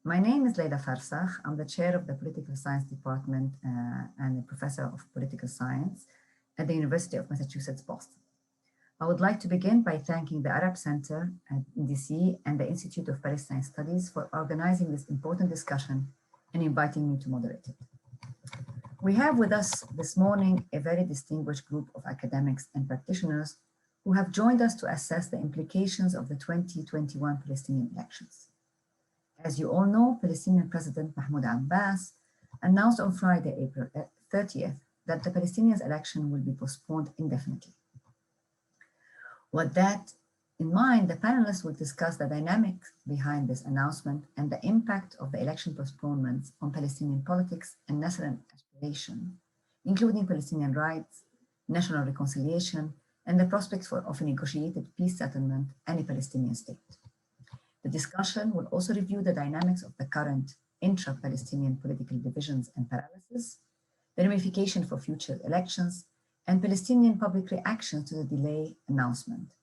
My name is Leila Farsakh. I'm the chair of the Political Science Department and a professor of political science at the University of Massachusetts, Boston. I would like to begin by thanking the Arab Center at DC and the Institute of Palestine Studies for organizing this important discussion and inviting me to moderate it. We have with us this morning a very distinguished group of academics and practitioners who have joined us to assess the implications of the 2021 Palestinian elections. As you all know, Palestinian President Mahmoud Abbas announced on Friday, April 30th, that the Palestinians' election will be postponed indefinitely. With that in mind, the panelists will discuss the dynamics behind this announcement and the impact of the election postponements on Palestinian politics and national aspiration, including Palestinian rights, national reconciliation, and the prospects of a negotiated peace settlement and a Palestinian state. The discussion will also review the dynamics of the current intra-Palestinian political divisions and paralysis, the ramification for future elections, and Palestinian public reactions to the delay announcement,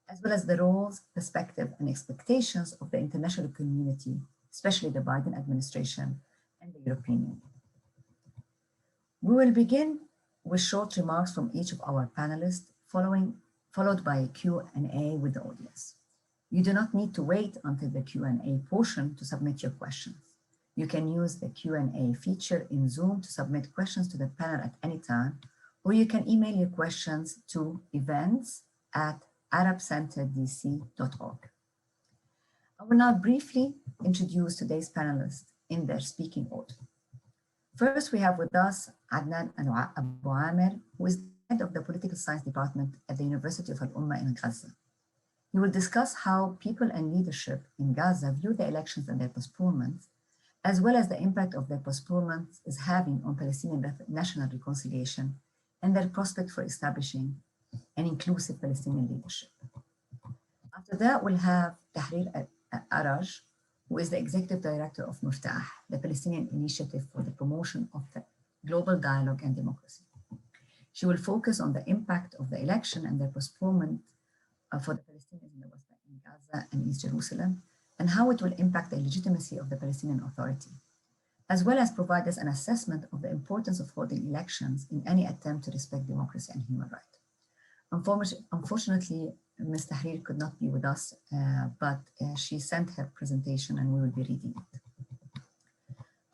as well as the roles, perspective, and expectations of the international community, especially the Biden administration and the European Union. We will begin with short remarks from each of our panelists, followed by a Q&A with the audience. You do not need to wait until the Q&A portion to submit your questions. You can use the Q&A feature in Zoom to submit questions to the panel at any time, or you can email your questions to events@arabcenterdc.org. I will now briefly introduce today's panelists in their speaking order. First, we have with us Adnan Abu Amir, who is the head of the Political Science Department at the University of Al-Ummah in Gaza. He will discuss how people and leadership in Gaza view the elections and their postponements, as well as the impact of their postponements is having on Palestinian national reconciliation and their prospect for establishing an inclusive Palestinian leadership. After that, we'll have Tahrir Araj, who is the executive director of Muftah, the Palestinian Initiative for the Promotion of the Global Dialogue and Democracy. She will focus on the impact of the election and their postponement for the Palestinians in the West Bank, in Gaza and East Jerusalem, and how it will impact the legitimacy of the Palestinian Authority, as well as provide us an assessment of the importance of holding elections in any attempt to respect democracy and human rights. Unfortunately, Ms. Tahrir could not be with us, but she sent her presentation and we will be reading it.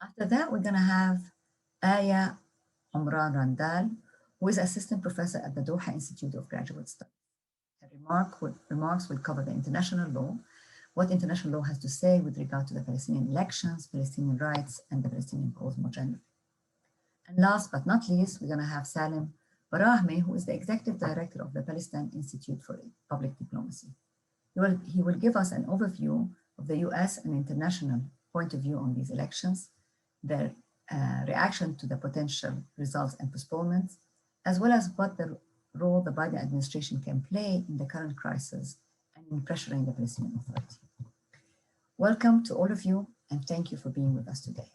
After that, we're gonna have Aya Omran Randal, who is assistant professor at the Doha Institute of Graduate Studies. Her remarks will cover the international law, what international law has to say with regard to the Palestinian elections, Palestinian rights, and the Palestinian cause more generally. And last but not least, we're going to have Salim Barahmi, who is the executive director of the Palestine Institute for Public Diplomacy. He will give us an overview of the US and international point of view on these elections, their reaction to the potential results and postponements, as well as what the role the Biden administration can play in the current crisis and in pressuring the Palestinian Authority. Welcome to all of you, and thank you for being with us today.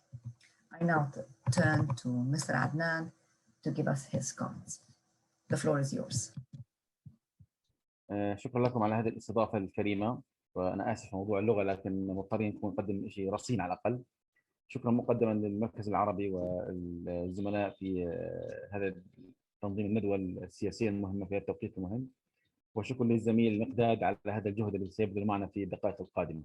I now turn to Mr. Adnan to give us his comments. The floor is yours. شكرا لكم على هذه الاستضافة الكريمة، وأنا آسف موضوع اللغة لكن مضطرين نقدم شيء رصين على الأقل. شكرا مقدما للمركز العربي والزملاء في هذا تنظيم الندوة السياسية المهمة في التوقيت المهم، وشكرا للزميل مقداد على هذا الجهد الذي سيبذل معنا في الدقائق القادمة.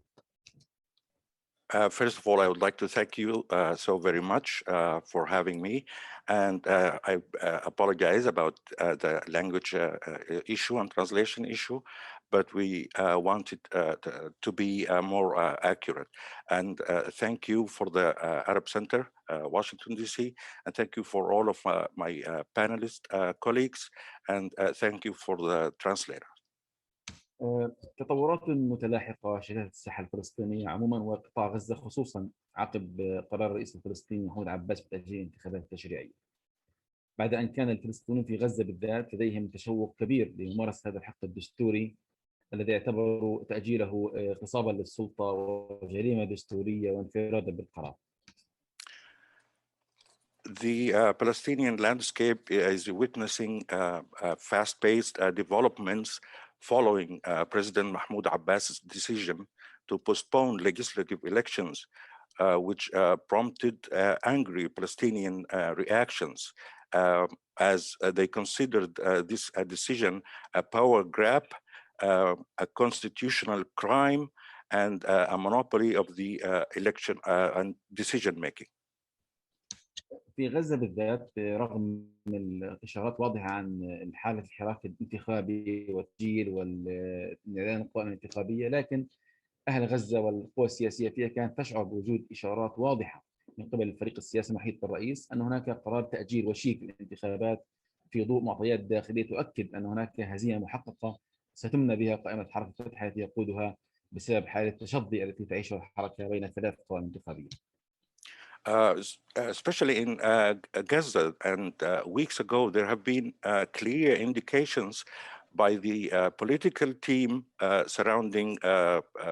First of all, I would like to thank you so very much for having me, and I apologize about the language issue and translation issue, but we wanted to be more accurate. And thank you for the Arab Center, Washington, D.C., and thank you for all of my panelist colleagues, and thank you for the translator. تطورات متلاحقة شهدت الساحة الفلسطينية عموما وقطاع غزة خصوصا عقب قرار الرئيس الفلسطيني محمود عباس بتأجيل الانتخابات التشريعية. بعد أن كان الفلسطينيون في غزة بالذات لديهم تشوق كبير لممارسة هذا الحق الدستوري الذي اعتبروا تأجيله اغتصابا للسلطة وجريمة دستورية وانفرادا بالقرار. The Palestinian landscape is witnessing fast-paced developments following President Mahmoud Abbas's decision to postpone legislative elections which prompted angry Palestinian reactions as they considered this decision a power grab, a constitutional crime, and a monopoly of the election and decision making. في غزة بالذات رغم الإشارات واضحة عن حالة الحراك الانتخابي والتسجيل والإعلان القوائم الانتخابية، لكن أهل غزة والقوى السياسية فيها كانت تشعر بوجود إشارات واضحة من قبل الفريق السياسي المحيط بالرئيس أن هناك قرار تأجيل وشيك للانتخابات في ضوء معطيات داخلية تؤكد أن هناك هزيمة محققة ستمنى بها قائمة حركة فتح التي يقودها بسبب حالة التشظي التي تعيشها الحركة بين ثلاث قوائم انتخابية. Especially in Gaza, and weeks ago, there have been clear indications by the political team surrounding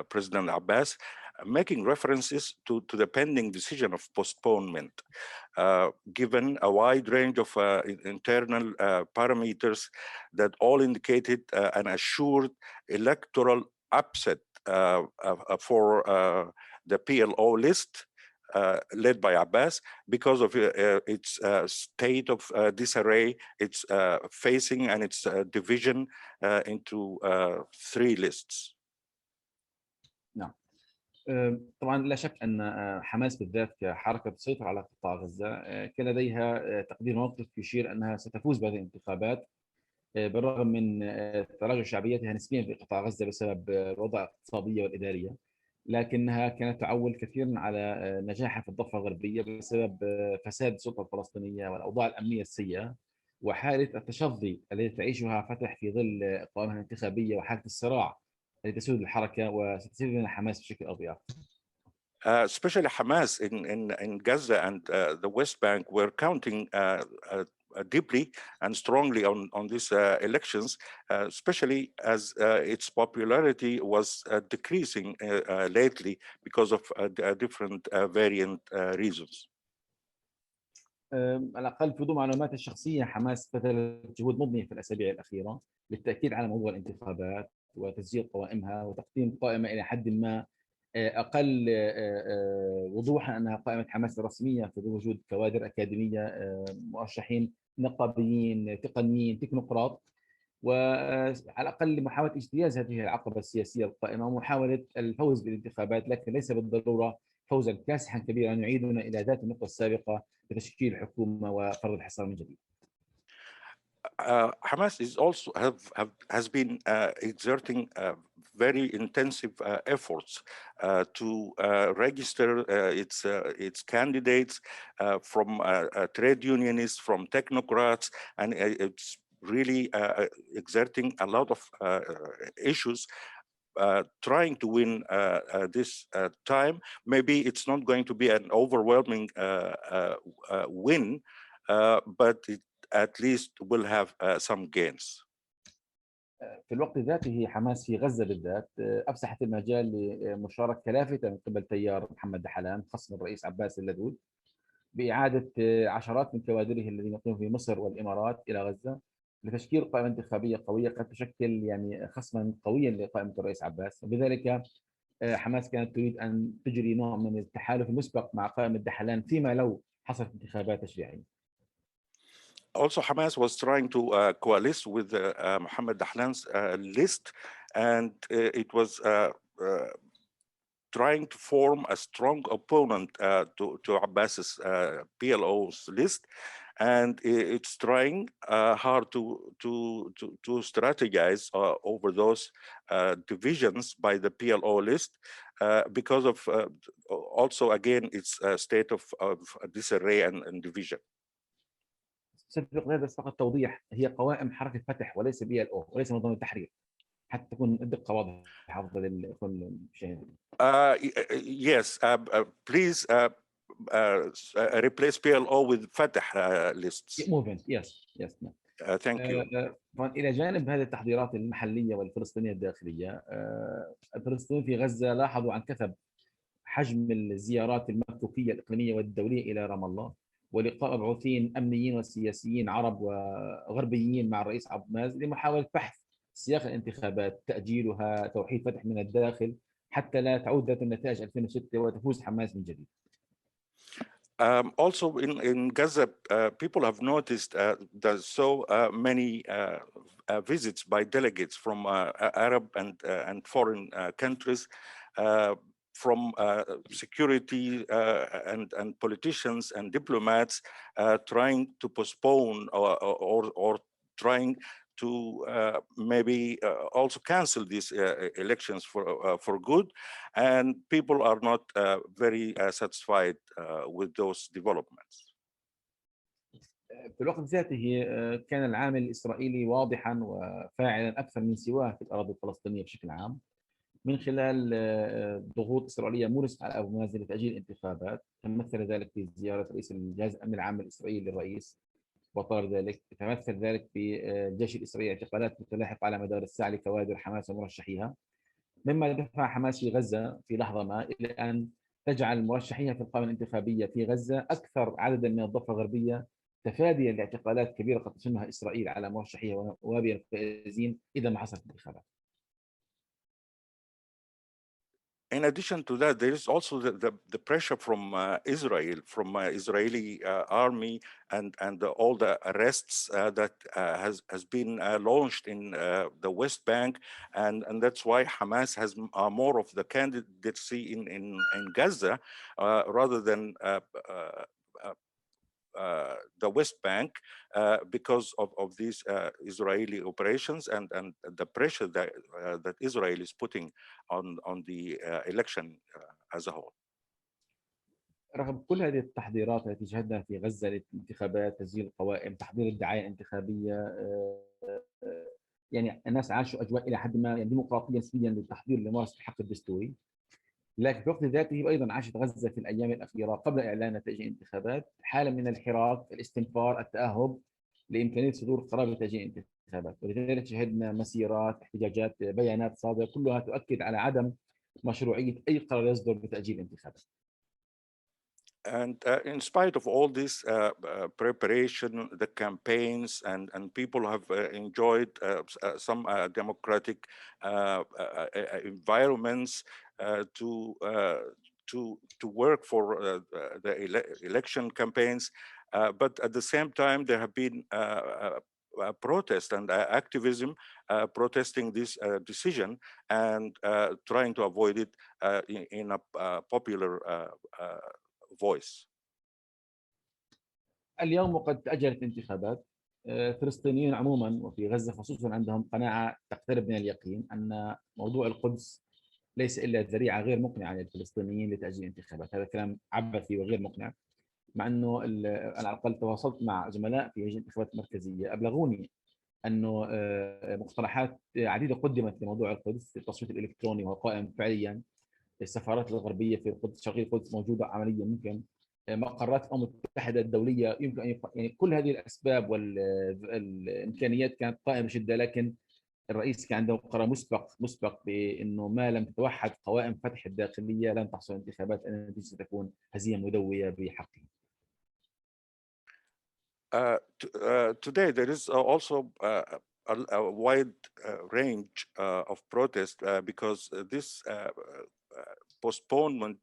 President Abbas, making references to the pending decision of postponement, given a wide range of internal parameters that all indicated an assured electoral upset for the PLO list, led by Abbas, because of its state of disarray, its facing and its division into three lists. نعم. طبعا لا شك أن حماس بالذات كحركة تسيطر على قطاع غزة كان لديها تقدير موقف يشير أنها ستفوز بهذه الانتخابات بالرغم من تراجع شعبيتها نسبيا في قطاع غزة بسبب الوضع الاقتصادية والإدارية، لكنها كانت تعول كثيرا على نجاحها في الضفة الغربية بسبب فساد السلطة الفلسطينية والأوضاع الأمنية السيئة وحالة التشظي التي تعيشها فتح في ظل قوائمها الانتخابية وحالة الصراع التي تسود الحركة وستسير لنا حماس بشكل أو بآخر. Especially Hamas in Gaza and the West Bank were counting deeply and strongly on these elections, especially as its popularity was decreasing lately because of different variant reasons. على الأقل في ضوء معلوماتي الشخصية حماس بذلت جهود مضنية في الأسابيع الأخيرة للتأكيد على موضوع الانتخابات وتسجيل قوائمها وتقديم قائمة إلى حد ما أقل وضوحا أنها قائمة حماس الرسمية في وجود كوادر أكاديمية مرشحين نقابيين تقنيين تكنوقراط، وعلى الأقل محاولة اجتياز هذه العقبة السياسية القائمة ومحاولة الفوز بالانتخابات، لكن ليس بالضرورة فوزا كاسحا كبيرا يعيدنا إلى ذات النقطة السابقة بتشكيل حكومة وفرض الحصار من جديد. Hamas is also has been exerting very intensive efforts to register its candidates from trade unionists, from technocrats, and it's really exerting a lot of issues trying to win this time. Maybe it's not going to be an overwhelming win, but it at least will have some gains. في الوقت ذاته حماس في غزة بالذات أفسحت المجال لمشاركة لافتة من قبل تيار محمد دحلان خصم الرئيس عباس اللدود بإعادة عشرات من كوادره الذين يقيمون في مصر والإمارات إلى غزة لتشكيل قائمة انتخابية قوية قد تشكل يعني خصما قويا لقائمة الرئيس عباس، وبذلك حماس كانت تريد أن تجري نوع من التحالف المسبق مع قائمة دحلان فيما لو حصلت انتخابات تشريعية. Also, Hamas was trying to coalesce with Mohammed Dahlan's list, and it was trying to form a strong opponent to Abbas's PLO's list, and it's trying hard to strategize over those divisions by the PLO list because of also again its state of disarray and division. سبق هذا فقط توضيح، هي قوائم حركة فتح وليس PLO وليس منظمة التحرير حتى تكون الدقة واضحة أفضل للمشاهدين. Yes, please replace PLO with Fatah lists. Movement, yes. Thank you. إلى جانب هذه التحضيرات المحلية والفلسطينية الداخلية، الفلسطينيين في غزة لاحظوا عن كثب حجم الزيارات المكوكية الإقليمية والدولية إلى رام الله ولقاء مبعوثين أمنيين وسياسيين عرب وغربيين مع الرئيس عبد المازن لمحاولة بحث سياق الانتخابات، تأجيلها، توحيد فتح من الداخل حتى لا تعود ذات النتائج 2006 وتفوز حماس من جديد. Also in Gaza, people have noticed there's so many visits by delegates from Arab and foreign countries, from security and politicians and diplomats trying to postpone or trying to maybe also cancel these elections for good, and people are not very satisfied with those developments. في الوقت ذاته كان العامل الإسرائيلي واضحا وفاعلا أكثر من سواه في الأراضي الفلسطينية بشكل عام، من خلال ضغوط إسرائيلية مرسلة على أبو مازن لتأجيل الانتخابات. تمثل ذلك في زيارة رئيس الجهاز الأمني العام الإسرائيلي للرئيس وطلب ذلك. تمثل ذلك في الجيش الإسرائيلي اعتقالات متلاحقة على مدار الساعة لكوادر حماس ومرشحيها، مما دفع حماس في غزة في لحظة ما إلى أن تجعل مرشحيها في القائمة الانتخابية في غزة أكثر عددا من الضفة الغربية، تفاديا لاعتقالات كبيرة قد تشنها إسرائيل على مرشحيها وابي الفائزين إذا ما حصلت انتخابات. In addition to that, there is also the pressure from Israel, from Israeli army, and all the arrests that has been launched in the West Bank, and that's why Hamas has more of the candidacy in Gaza rather than the West Bank because of these Israeli operations and the pressure that Israel is putting on the election as a whole. رغم كل هذه التحضيرات التي شهدنا في غزة للانتخابات، تسجيل القوائم، تحضير الدعاية الانتخابية، يعني الناس عاشوا أجواء إلى حد ما يعني ديمقراطية نسبيا للتحضير لممارسة الحق الدستوري، لكن في وقت ذاته أيضا عاشت غزة في الأيام الأخيرة قبل إعلان نتائج الانتخابات حالة من الحراك، الاستنفار، التأهب لإمكانية صدور قرار بتأجيل الانتخابات، ولذلك شهدنا مسيرات، احتجاجات، بيانات صادرة كلها تؤكد على عدم مشروعية أي قرار يصدر بتأجيل الانتخابات. And in spite of all this preparation, the campaigns, and people have enjoyed some democratic environments to work for the election campaigns, but at the same time there have been protest and activism protesting this decision and trying to avoid it in a popular voice. اليوم وقد تأجلت الانتخابات، فلسطينيين عموما وفي غزة خصوصا عندهم قناعة تقترب من اليقين أن موضوع القدس ليس إلا ذريعة غير مقنعة للفلسطينيين لتأجيل الانتخابات. هذا كلام عبثي وغير مقنع، مع أنه أنا على الأقل تواصلت مع زملاء في هيئة الانتخابات المركزية أبلغوني أنه مقترحات عديدة قدمت لموضوع القدس، التصويت الإلكتروني وهو قائم فعليا، السفارات الغربية في القدس، شرقي القدس موجودة عمليا، ممكن مقرات الأمم المتحدة الدولية يمكن أن يعني كل هذه الأسباب والإمكانيات كانت قائمة بشدة، لكن الرئيس كان عنده قرار مسبق بأنه ما لم تتوحد قوائم فتح الداخلية لن تحصل انتخابات، النتيجة ستكون هزيمة مدوية بحقه. Today there is also a wide range of protest because this postponement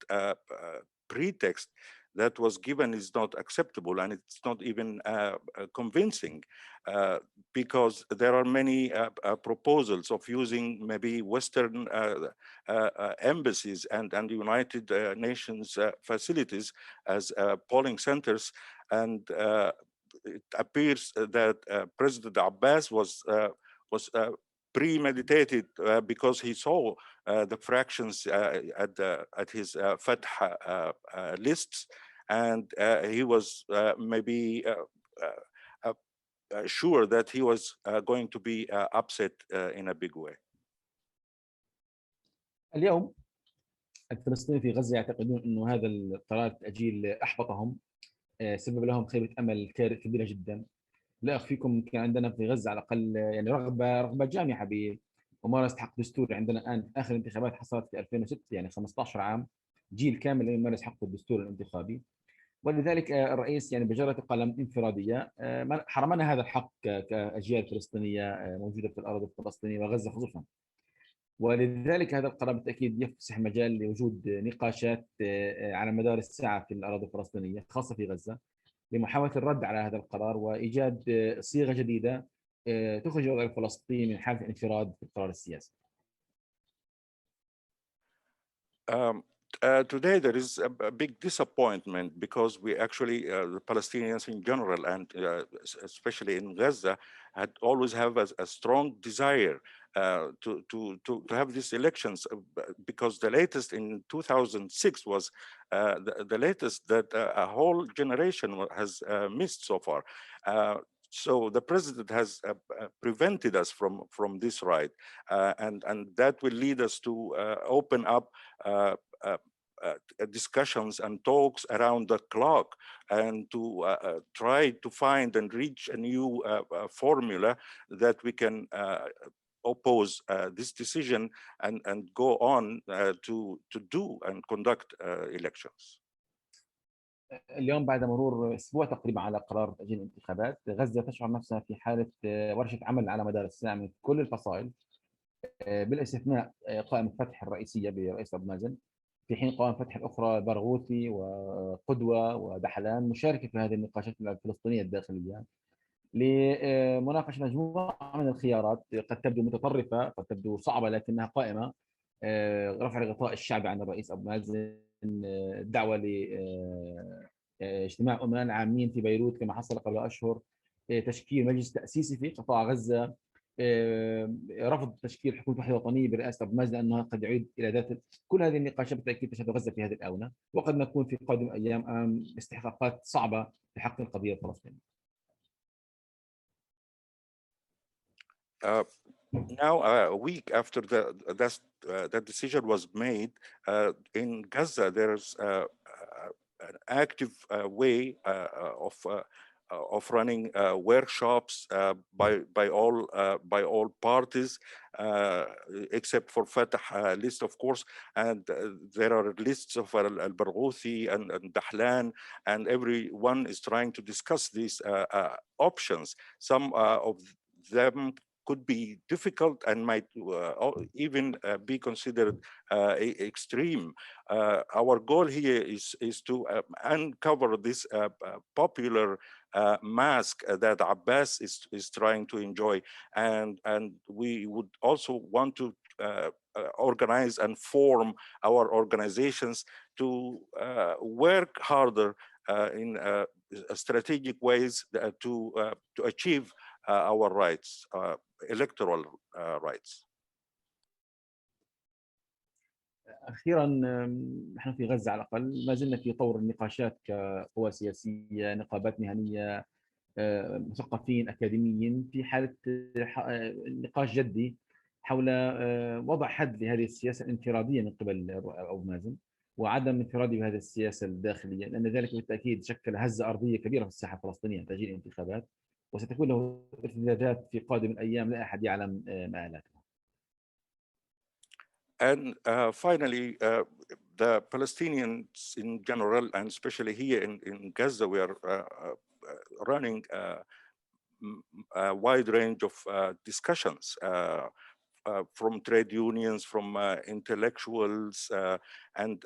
pretext that was given is not acceptable, and it's not even convincing because there are many proposals of using maybe Western embassies and United Nations facilities as polling centers, and it appears that President Abbas was premeditated because he saw the fractions at his Fatah lists, and he was maybe sure that he was going to be upset in a big way. اليوم الفلسطينيين في غزة يعتقدون أنه هذا القرار التأجيل أحبطهم، سبب لهم خيبة أمل كبيرة جدا. لا أخفيكم كان عندنا في غزة على الأقل يعني رغبة جامحة بممارسة حق دستوري. عندنا الآن آخر انتخابات حصلت في 2006، يعني 15 عام، جيل كامل يمارس حقه الدستوري الانتخابي، ولذلك الرئيس يعني بجرة قلم انفرادية حرمنا هذا الحق كأجيال فلسطينية موجودة في الأرض الفلسطينية وغزة خصوصا. ولذلك هذا القرار بالتأكيد يفسح مجال لوجود نقاشات على مدار الساعة في الأراضي الفلسطينية خاصة في غزة، لمحاولة الرد على هذا القرار وإيجاد صيغة جديدة تخرج الوضع الفلسطيني من حالة الانفراد في القرار السياسي. Today there is a big disappointment because we actually, the Palestinians in general and especially in Gaza, had always have a strong desire to have these elections, because the latest in 2006 was the latest that a whole generation has missed so far. So the president has prevented us from this right, and that will lead us to open up discussions and talks around the clock, and to try to find and reach a new formula that we can oppose this decision and go on to do and conduct elections. اليوم بعد مرور اسبوع تقريبا على قرار تاجيل الانتخابات، غزه تشعر نفسها في حاله ورشه عمل على مدار الساعه من كل الفصائل، بالاستثناء قائمه فتح الرئيسيه برئيس ابو مازن، في حين قوائم فتح الاخرى برغوثي وقدوه ودحلان مشاركه في هذه النقاشات الفلسطينيه الداخليه لمناقشه مجموعه من الخيارات قد تبدو متطرفه، قد تبدو صعبه، لكنها قائمه: رفع الغطاء الشعبي عن الرئيس ابو مازن، الدعوه لاجتماع امناء عامين في بيروت كما حصل قبل اشهر، تشكيل مجلس تاسيسي في قطاع غزه، رفض تشكيل حكومه وحده وطنيه برئاسه ابو مازن لانها قد يعيد الى ذات. كل هذه النقاشات بالتاكيد تشهد غزه في هذه الاونه، وقد نكون في قادم ايام امام استحقاقات صعبه في حق القضيه الفلسطينيه. Now, a week after that decision was made, in Gaza, there's an active way of running workshops by all parties, except for Fatah list, of course, and there are lists of al-Barghouthi and Dahlan, and everyone is trying to discuss these options. Some of them could be difficult and might even be considered extreme. Our goal here is to uncover this popular mask that Abbas is trying to enjoy, and we would also want to organize and form our organizations to work harder in strategic ways to achieve our rights, electoral rights. اخيرا، نحن في غزه على الاقل ما زلنا في طور النقاشات كقوى سياسيه، نقابات مهنيه، مثقفين، اكاديميين، في حاله نقاش جدي حول وضع حد لهذه السياسه الانفراديه من قبل ابو مازن وعدم انفراده بهذه السياسه الداخليه، لان ذلك بالتاكيد شكل هزه ارضيه كبيره في الساحه الفلسطينيه تاجيل الانتخابات، وستكون له ارتدادات في قادم الايام لا احد يعلم مآلاتها. And finally, the Palestinians in general, and especially here in Gaza, we are running a wide range of discussions from trade unions, from intellectuals, and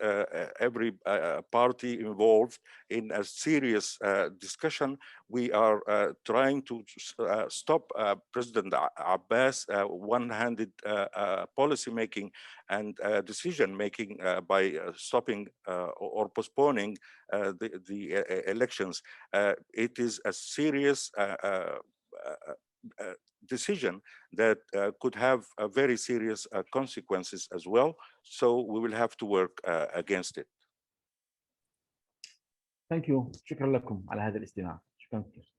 every party involved in a serious discussion. We are trying to stop President Abbas' one-handed policy making and decision making by stopping or postponing the elections. It is a serious decision that could have very serious consequences as well. So we will have to work against it. Thank you. شكرا لكم على هذا الاستماع. شكرا كثير.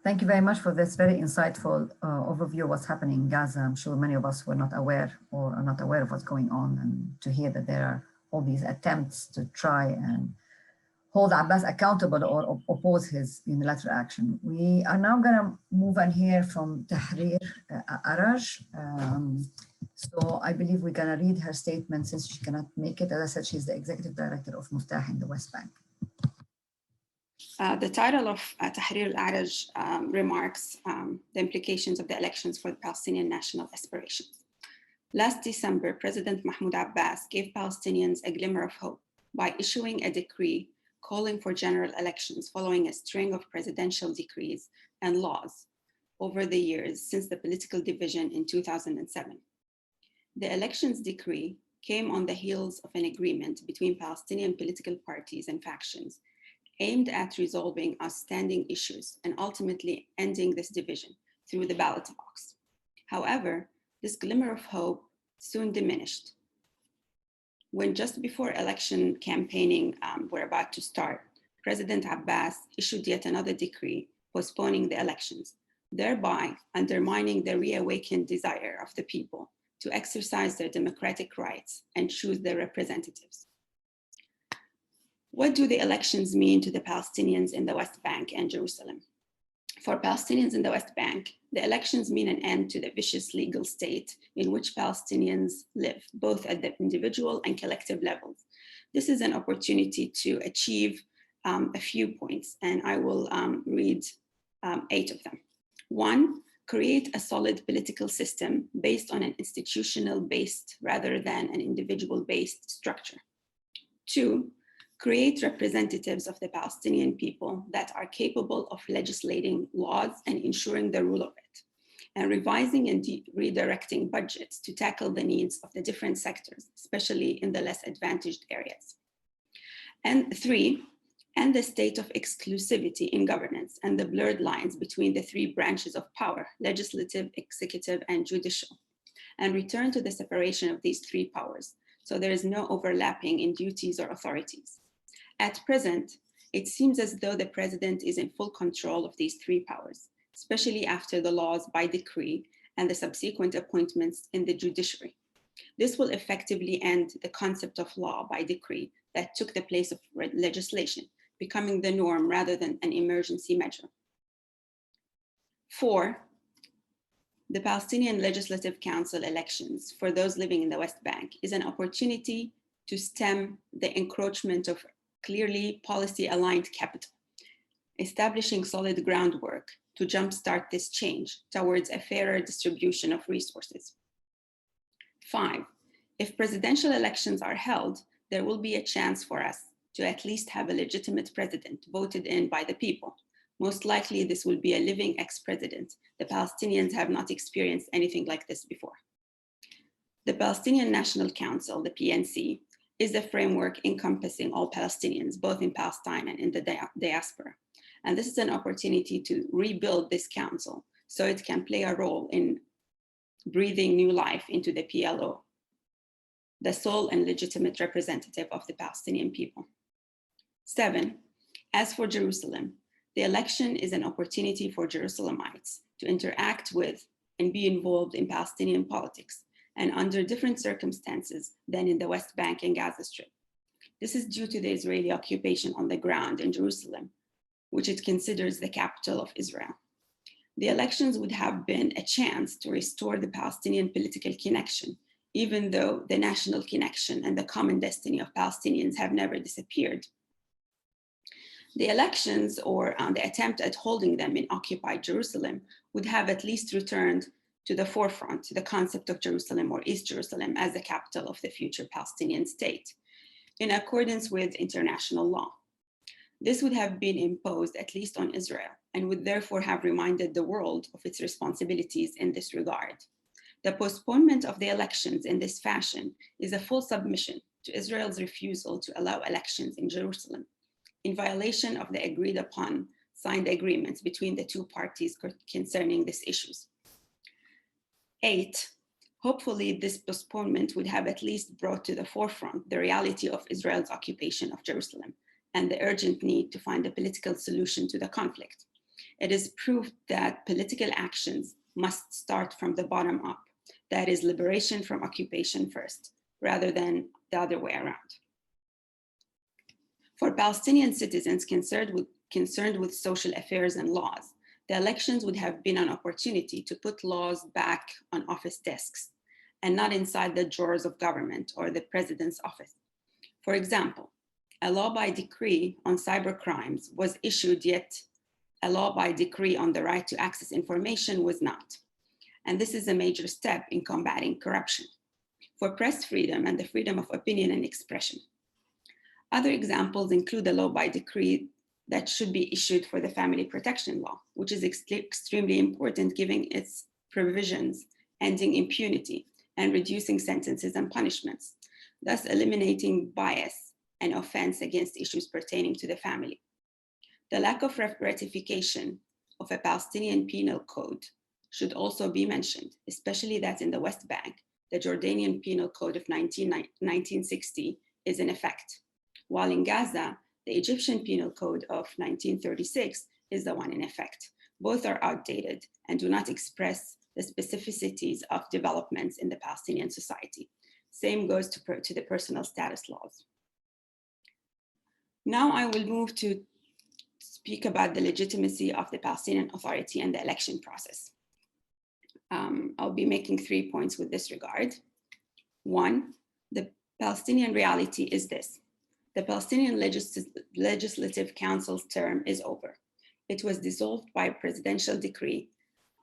Thank you very much for this very insightful overview of what's happening in Gaza. I'm sure many of us were not aware or are not aware of what's going on, and to hear that there are all these attempts to try and hold Abbas accountable or oppose his unilateral action. We are now going to move and hear from Tahrir Araj. So I believe we're going to read her statement since she cannot make it. As I said, she's the executive director of Muftah in the West Bank. The title of Tahrir al-Araj remarks the implications of the elections for the Palestinian national aspirations. Last December, President Mahmoud Abbas gave Palestinians a glimmer of hope by issuing a decree calling for general elections following a string of presidential decrees and laws over the years since the political division in 2007. The elections decree came on the heels of an agreement between Palestinian political parties and factions aimed at resolving outstanding issues and ultimately ending this division through the ballot box. However, this glimmer of hope soon diminished when, just before election campaigning were about to start, President Abbas issued yet another decree postponing the elections, thereby undermining the reawakened desire of the people to exercise their democratic rights and choose their representatives. What do the elections mean to the Palestinians in the West Bank and Jerusalem? For Palestinians in the West Bank, the elections mean an end to the vicious legal state in which Palestinians live, both at the individual and collective levels. This is an opportunity to achieve a few points, and I will read 8 of them. 1, create a solid political system based on an institutional-based rather than an individual-based structure. 2, create representatives of the Palestinian people that are capable of legislating laws and ensuring the rule of it, and revising and redirecting budgets to tackle the needs of the different sectors, especially in the less advantaged areas. And 3, end the state of exclusivity in governance and the blurred lines between the 3 branches of power, legislative, executive, and judicial, and return to the separation of these 3 powers, so there is no overlapping in duties or authorities. At present, it seems as though the president is in full control of these 3 powers, especially after the laws by decree and the subsequent appointments in the judiciary. This will effectively end the concept of law by decree that took the place of legislation, becoming the norm rather than an emergency measure. 4, the Palestinian Legislative Council elections for those living in the West Bank is an opportunity to stem the encroachment of clearly policy-aligned capital, establishing solid groundwork to jumpstart this change towards a fairer distribution of resources. 5, if presidential elections are held, there will be a chance for us to at least have a legitimate president voted in by the people. Most likely, this will be a living ex-president. The Palestinians have not experienced anything like this before. The Palestinian National Council, the PNC, is a framework encompassing all Palestinians, both in Palestine and in the diaspora. And this is an opportunity to rebuild this council so it can play a role in breathing new life into the PLO, the sole and legitimate representative of the Palestinian people. 7, as for Jerusalem, the election is an opportunity for Jerusalemites to interact with and be involved in Palestinian politics, and under different circumstances than in the West Bank and Gaza Strip. This is due to the Israeli occupation on the ground in Jerusalem, which it considers the capital of Israel. The elections would have been a chance to restore the Palestinian political connection, even though the national connection and the common destiny of Palestinians have never disappeared. The elections, or the attempt at holding them in occupied Jerusalem, would have at least returned to the forefront the concept of Jerusalem or East Jerusalem as the capital of the future Palestinian state, in accordance with international law. This would have been imposed at least on Israel and would therefore have reminded the world of its responsibilities in this regard. The postponement of the elections in this fashion is a full submission to Israel's refusal to allow elections in Jerusalem, in violation of the agreed upon signed agreements between the 2 parties concerning these issues. 8, hopefully this postponement would have at least brought to the forefront the reality of Israel's occupation of Jerusalem and the urgent need to find a political solution to the conflict. It is proof that political actions must start from the bottom up, that is, liberation from occupation first, rather than the other way around. For Palestinian citizens concerned with social affairs and laws, the elections would have been an opportunity to put laws back on office desks and not inside the drawers of government or the president's office. For example, A law by decree on cybercrimes was issued, yet a law by decree on the right to access information was not. And this is a major step in combating corruption for press freedom and the freedom of opinion and expression. Other examples include the law by decree that should be issued for the family protection law, which is extremely important given its provisions ending impunity and reducing sentences and punishments, thus eliminating bias and offense against issues pertaining to the family. The lack of ratification of a Palestinian penal code should also be mentioned, especially that in the West Bank, the Jordanian Penal Code of 1960 is in effect, while in Gaza, the Egyptian Penal Code of 1936 is the one in effect. Both are outdated and do not express the specificities of developments in the Palestinian society. Same goes to the personal status laws. Now I will move to speak about the legitimacy of the Palestinian Authority and the election process. I'll be making 3 points with this regard. One, the Palestinian reality is this. The Palestinian Legislative Council's term is over. It was dissolved by a presidential decree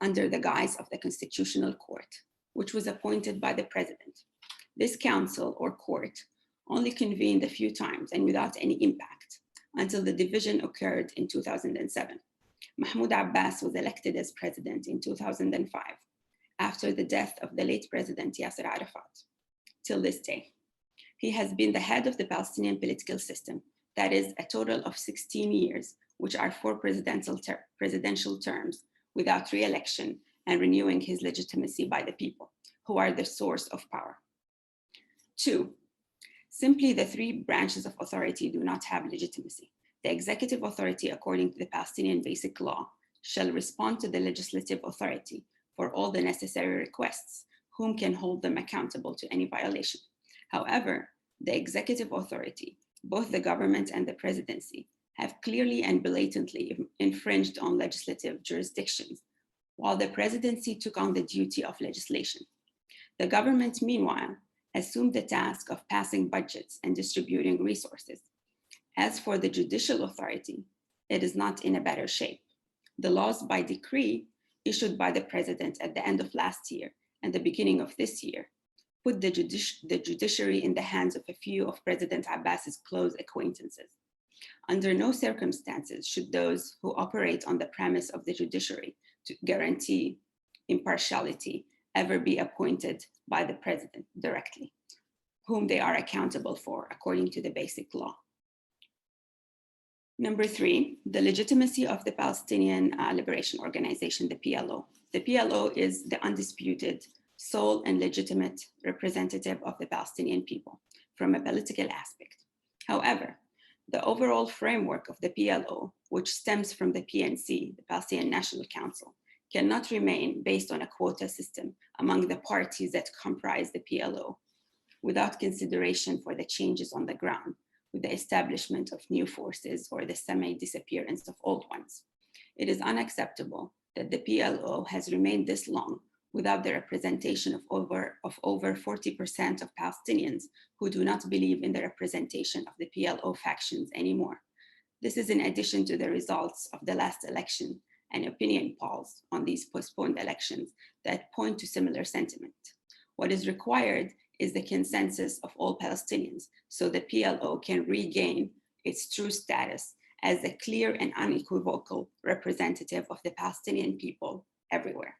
under the guise of the Constitutional Court, which was appointed by the president. This council or court only convened a few times and without any impact until the division occurred in 2007. Mahmoud Abbas was elected as president in 2005 after the death of the late president Yasser Arafat. Till this day, he has been the head of the Palestinian political system, that is a total of 16 years, which are 4 presidential terms without re-election and renewing his legitimacy by the people, who are the source of power. 2, simply the 3 branches of authority do not have legitimacy. The executive authority, according to the Palestinian Basic Law, shall respond to the legislative authority for all the necessary requests, whom can hold them accountable to any violation. However, the executive authority, both the government and the presidency, have clearly and blatantly infringed on legislative jurisdictions, while the presidency took on the duty of legislation. The government, meanwhile, assumed the task of passing budgets and distributing resources. As for the judicial authority, it is not in a better shape. The laws by decree issued by the president at the end of last year and the beginning of this year put the judiciary in the hands of a few of President Abbas's close acquaintances. Under no circumstances should those who operate on the premise of the judiciary to guarantee impartiality ever be appointed by the president directly, whom they are accountable for according to the Basic Law. Number 3, the legitimacy of the Palestinian Liberation Organization, the PLO. The PLO is the undisputed sole and legitimate representative of the Palestinian people from a political aspect. However, the overall framework of the PLO, which stems from the PNC, the Palestinian National Council, cannot remain based on a quota system among the parties that comprise the PLO without consideration for the changes on the ground with the establishment of new forces or the semi-disappearance of old ones. It is unacceptable that the PLO has remained this long without the representation of over 40% of Palestinians who do not believe in the representation of the PLO factions anymore. This is in addition to the results of the last election and opinion polls on these postponed elections that point to similar sentiment. What is required is the consensus of all Palestinians so the PLO can regain its true status as a clear and unequivocal representative of the Palestinian people everywhere.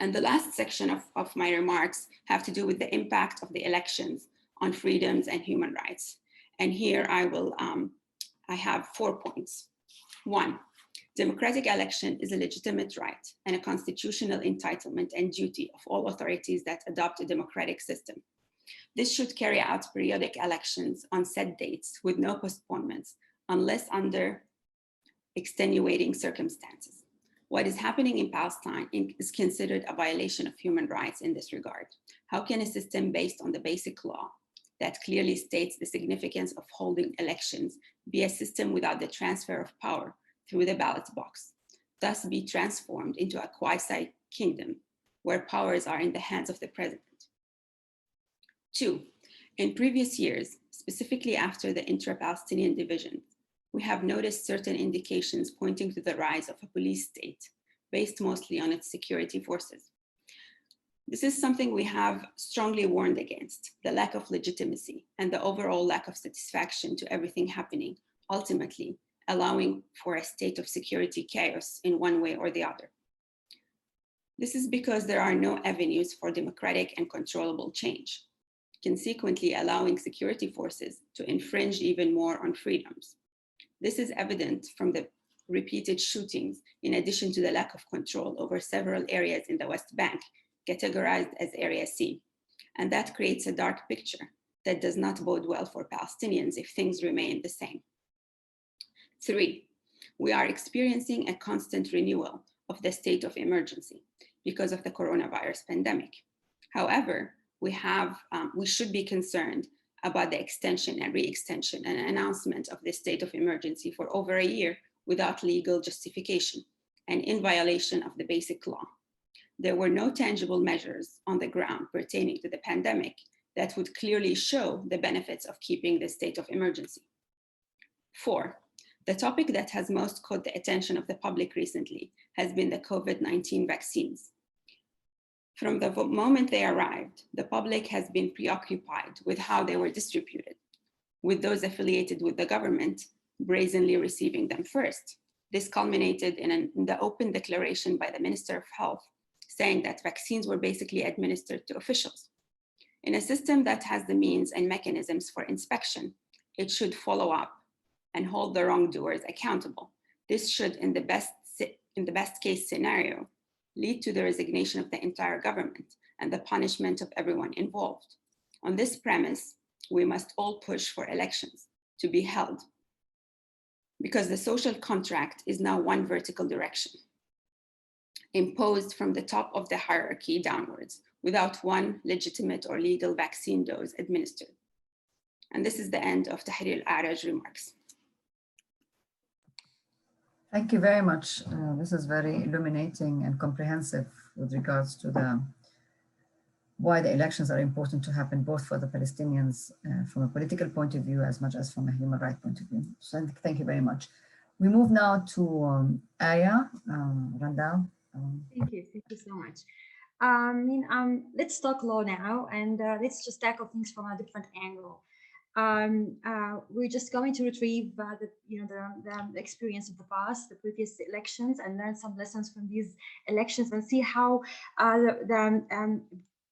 And the last section of my remarks have to do with the impact of the elections on freedoms and human rights. And here I have 4 points. 1, democratic election is a legitimate right and a constitutional entitlement and duty of all authorities that adopt a democratic system. This should carry out periodic elections on set dates with no postponements unless under extenuating circumstances. What is happening in Palestine is considered a violation of human rights in this regard. How can a system based on the Basic Law that clearly states the significance of holding elections be a system without the transfer of power through the ballot box, thus be transformed into a quasi-kingdom where powers are in the hands of the president? 2, In previous years, specifically after the intra-Palestinian division, we have noticed certain indications pointing to the rise of a police state based mostly on its security forces. This is something we have strongly warned against, the lack of legitimacy and the overall lack of satisfaction to everything happening, ultimately allowing for a state of security chaos in one way or the other. This is because there are no avenues for democratic and controllable change, consequently allowing security forces to infringe even more on freedoms. This is evident from the repeated shootings, in addition to the lack of control over several areas in the West Bank, categorized as Area C. And that creates a dark picture that does not bode well for Palestinians if things remain the same. 3, we are experiencing a constant renewal of the state of emergency because of the coronavirus pandemic. However, we should be concerned about the extension and re-extension and announcement of the state of emergency for over a year without legal justification and in violation of the basic law. There were no tangible measures on the ground pertaining to the pandemic that would clearly show the benefits of keeping the state of emergency. 4, the topic that has most caught the attention of the public recently has been the COVID-19 vaccines. From the moment they arrived, the public has been preoccupied with how they were distributed, with those affiliated with the government brazenly receiving them first. This culminated in the open declaration by the Minister of Health, saying that vaccines were basically administered to officials. In a system that has the means and mechanisms for inspection, it should follow up and hold the wrongdoers accountable. This should, in the best case scenario, lead to the resignation of the entire government and the punishment of everyone involved. On this premise, we must all push for elections to be held, because the social contract is now one vertical direction, imposed from the top of the hierarchy downwards, without one legitimate or legal vaccine dose administered. And this is the end of Tahrir al-A'raj's remarks. Thank you very much. This is very illuminating and comprehensive with regards to why the elections are important to happen, both for the Palestinians from a political point of view as much as from a human rights point of view. So thank you very much. We move now to Aya Randall. Thank you so much. Let's talk law now, and let's just tackle things from a different angle. We're just going to retrieve the experience of the past, the previous elections, and learn some lessons from these elections and see how the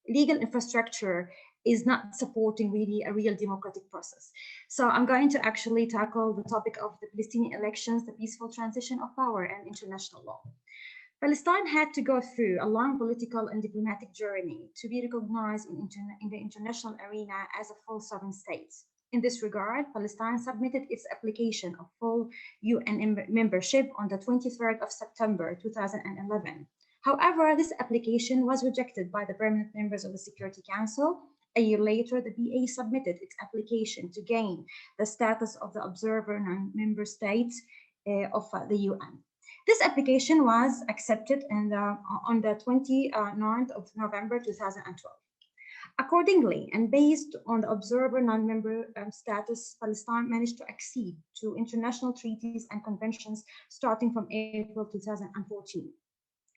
legal infrastructure is not supporting really a real democratic process. So I'm going to actually tackle the topic of the Palestinian elections, the peaceful transition of power, and international law. Palestine had to go through a long political and diplomatic journey to be recognized in the international arena as a full sovereign state. In this regard, Palestine submitted its application of full UN membership on the 23rd of September 2011. However, this application was rejected by the permanent members of the Security Council. A year later, the BA submitted its application to gain the status of the observer non-member state of the UN. This application was accepted on the 29th of November 2012. Accordingly, and based on the observer non-member status, Palestine managed to accede to international treaties and conventions starting from April 2014.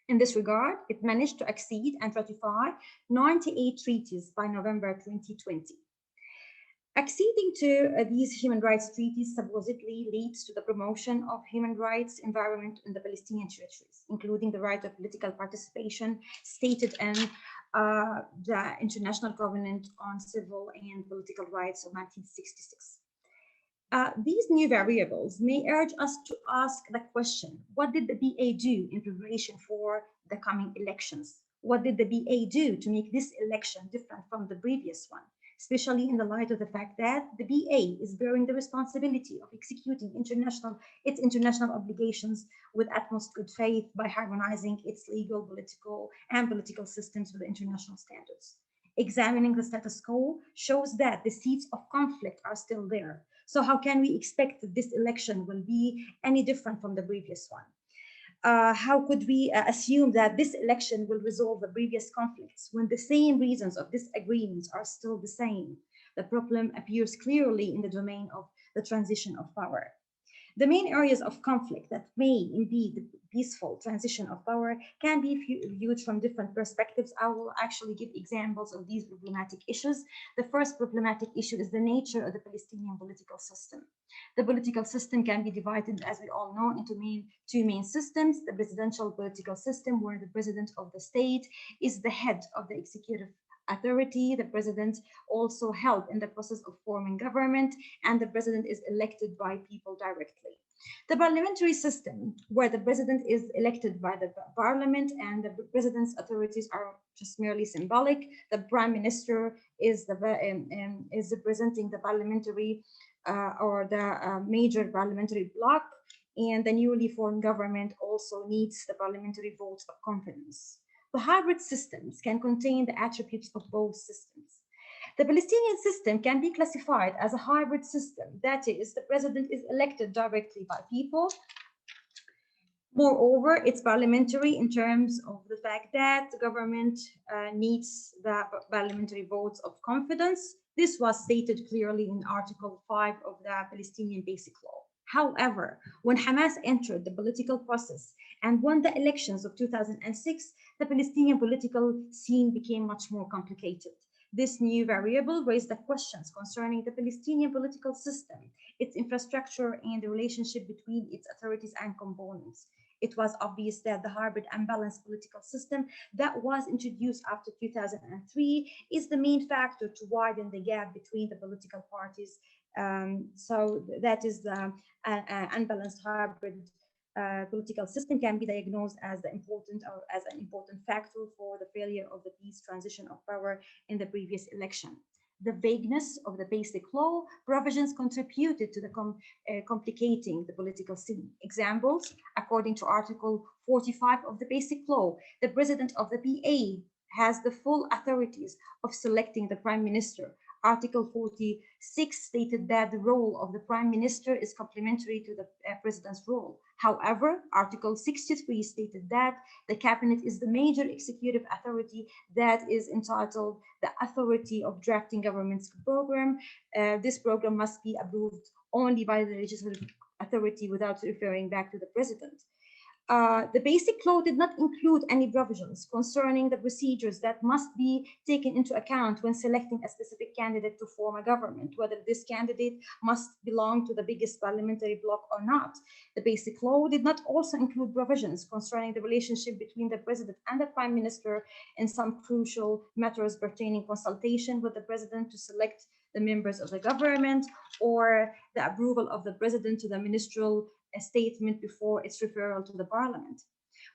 In this regard, it managed to accede and ratify 98 treaties by November 2020. Acceding to these human rights treaties supposedly leads to the promotion of human rights environment in the Palestinian territories, including the right of political participation stated in the International Covenant on Civil and Political Rights of 1966. These new variables may urge us to ask the question, what did the BA do in preparation for the coming elections? What did the BA do to make this election different from the previous one? Especially in the light of the fact that the BA is bearing the responsibility of executing its international obligations with utmost good faith by harmonizing its legal, political systems with international standards. Examining the status quo shows that the seeds of conflict are still there. So how can we expect that this election will be any different from the previous one? How could we assume that this election will resolve the previous conflicts when the same reasons of disagreements are still the same? The problem appears clearly in the domain of the transition of power. The main areas of conflict that may impede the peaceful transition of power can be viewed from different perspectives. I will actually give examples of these problematic issues. The first problematic issue is the nature of the Palestinian political system. The political system can be divided, as we all know, into two main systems: the presidential political system, where the president of the state is the head of the executive authority. The president also helped in the process of forming government, and the president is elected by people directly. The parliamentary system, where the president is elected by the parliament and the president's authorities are just merely symbolic. The prime minister is representing the parliamentary or the major parliamentary bloc, and the newly formed government also needs the parliamentary votes of confidence. The hybrid systems can contain the attributes of both systems. The Palestinian system can be classified as a hybrid system. That is, the president is elected directly by people. Moreover, it's parliamentary in terms of the fact that the government needs the parliamentary votes of confidence. This was stated clearly in Article 5 of the Palestinian Basic Law. However, when Hamas entered the political process and won the elections of 2006, the Palestinian political scene became much more complicated. This new variable raised the questions concerning the Palestinian political system, its infrastructure, and the relationship between its authorities and components. It was obvious that the hybrid and balanced political system that was introduced after 2003 is the main factor to widen the gap between the political parties. So that is the unbalanced hybrid political system can be diagnosed as an important factor for the failure of the peace transition of power in the previous election. The vagueness of the basic law provisions contributed to the complicating the political scene. Examples: according to Article 45 of the basic law, the president of the PA has the full authorities of selecting the prime minister. Article 46 stated that the role of the prime minister is complementary to the president's role. However, Article 63 stated that the cabinet is the major executive authority that is entitled the authority of drafting government's program. This program must be approved only by the legislative authority without referring back to the president. The basic law did not include any provisions concerning the procedures that must be taken into account when selecting a specific candidate to form a government, whether this candidate must belong to the biggest parliamentary bloc or not. The basic law did not also include provisions concerning the relationship between the president and the prime minister in some crucial matters pertaining consultation with the president to select the members of the government, or the approval of the president to the ministerial a statement before its referral to the parliament.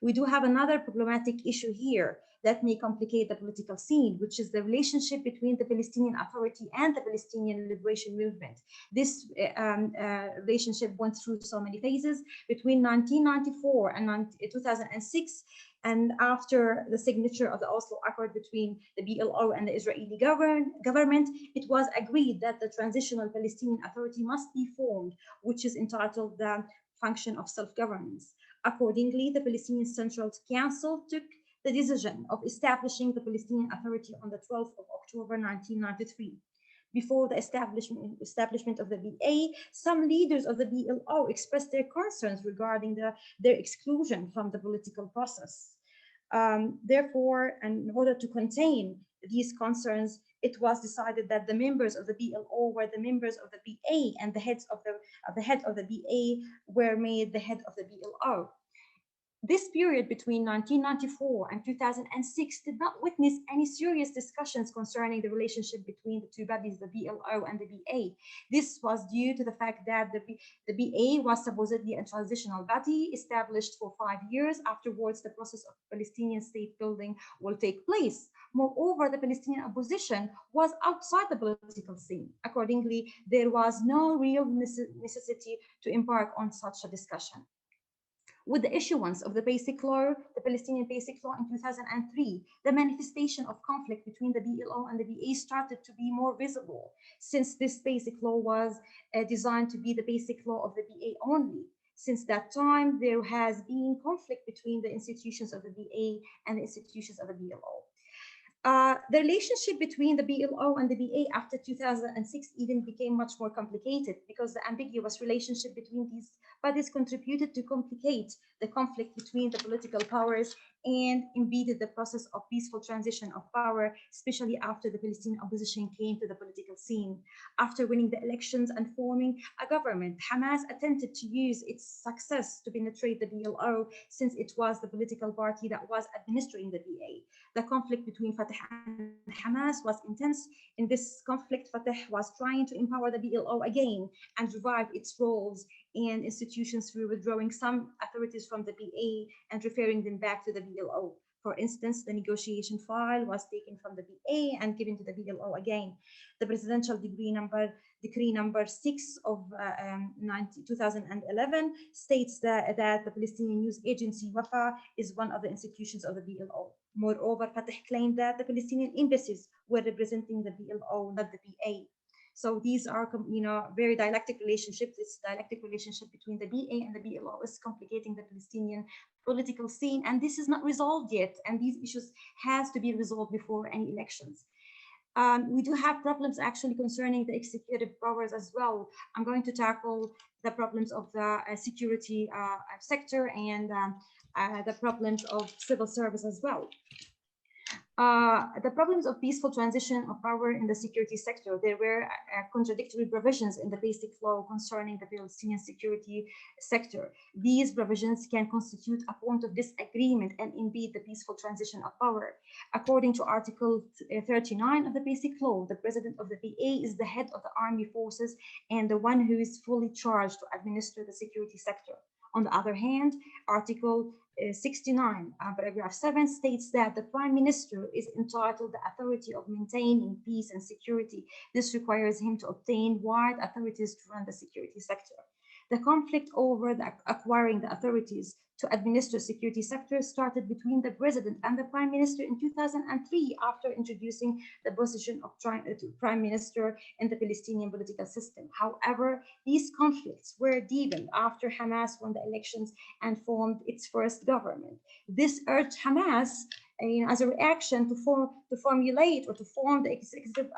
We do have another problematic issue here that may complicate the political scene, which is the relationship between the Palestinian Authority and the Palestinian Liberation Movement. This relationship went through so many phases between 1994 and 2006, and after the signature of the Oslo Accord between the PLO and the Israeli government, it was agreed that the Transitional Palestinian Authority must be formed, which is entitled the function of self-governance. Accordingly, the Palestinian Central Council took the decision of establishing the Palestinian Authority on the 12th of October 1993. Before the establishment of the BA, some leaders of the PLO expressed their concerns regarding their exclusion from the political process. Therefore, and in order to contain these concerns, it was decided that the members of the PLO were the members of the BA, and the head of the BA were made the head of the PLO. This period between 1994 and 2006 did not witness any serious discussions concerning the relationship between the two bodies, the PLO and the BA. This was due to the fact that the BA was supposedly a transitional body established for 5 years. Afterwards, the process of Palestinian state building will take place. Moreover, the Palestinian opposition was outside the political scene. Accordingly, there was no real necessity to embark on such a discussion. With the issuance of the Basic Law, the Palestinian Basic Law in 2003, the manifestation of conflict between the PLO and the BA started to be more visible, since this Basic Law was designed to be the Basic Law of the BA only. Since that time, there has been conflict between the institutions of the BA and the institutions of the PLO. The relationship between the PLO and the BA after 2006 even became much more complicated because the ambiguous relationship between these bodies contributed to complicate the conflict between the political powers and impeded the process of peaceful transition of power, especially after the Palestinian opposition came to the political scene. After winning the elections and forming a government, Hamas attempted to use its success to penetrate the PLO since it was the political party that was administering the BA. The conflict between Fatah and Hamas was intense. In this conflict, Fatah was trying to empower the PLO again and revive its roles and institutions through withdrawing some authorities from the BA and referring them back to the PLO. For instance, the negotiation file was taken from the BA and given to the PLO again. The presidential decree number 6 of 2011 states that the Palestinian News Agency, WAFA, is one of the institutions of the PLO. Moreover, Fatah claimed that the Palestinian embassies were representing the PLO, not the BA. So these are, very dialectic relationships. This dialectic relationship between the BA and the PLO is complicating the Palestinian political scene, and this is not resolved yet. And these issues has to be resolved before any elections. We do have problems actually concerning the executive powers as well. I'm going to tackle the problems of the security sector and the problems of civil service as well. The problems of peaceful transition of power in the security sector. There were contradictory provisions in the basic law concerning the Palestinian security sector. These provisions can constitute a point of disagreement and impede the peaceful transition of power. According to Article 39 of the basic law, the president of the PA is the head of the army forces and the one who is fully charged to administer the security sector. On the other hand, Article 69, paragraph 7 states that the Prime Minister is entitled the authority of maintaining peace and security. This requires him to obtain wide authorities to run the security sector. The conflict over acquiring the authorities to administer security sector started between the President and the Prime Minister in 2003 after introducing the position of Prime Minister in the Palestinian political system. However, these conflicts were deepened after Hamas won the elections and formed its first government. This urged Hamas as a reaction to formulate or to form the executive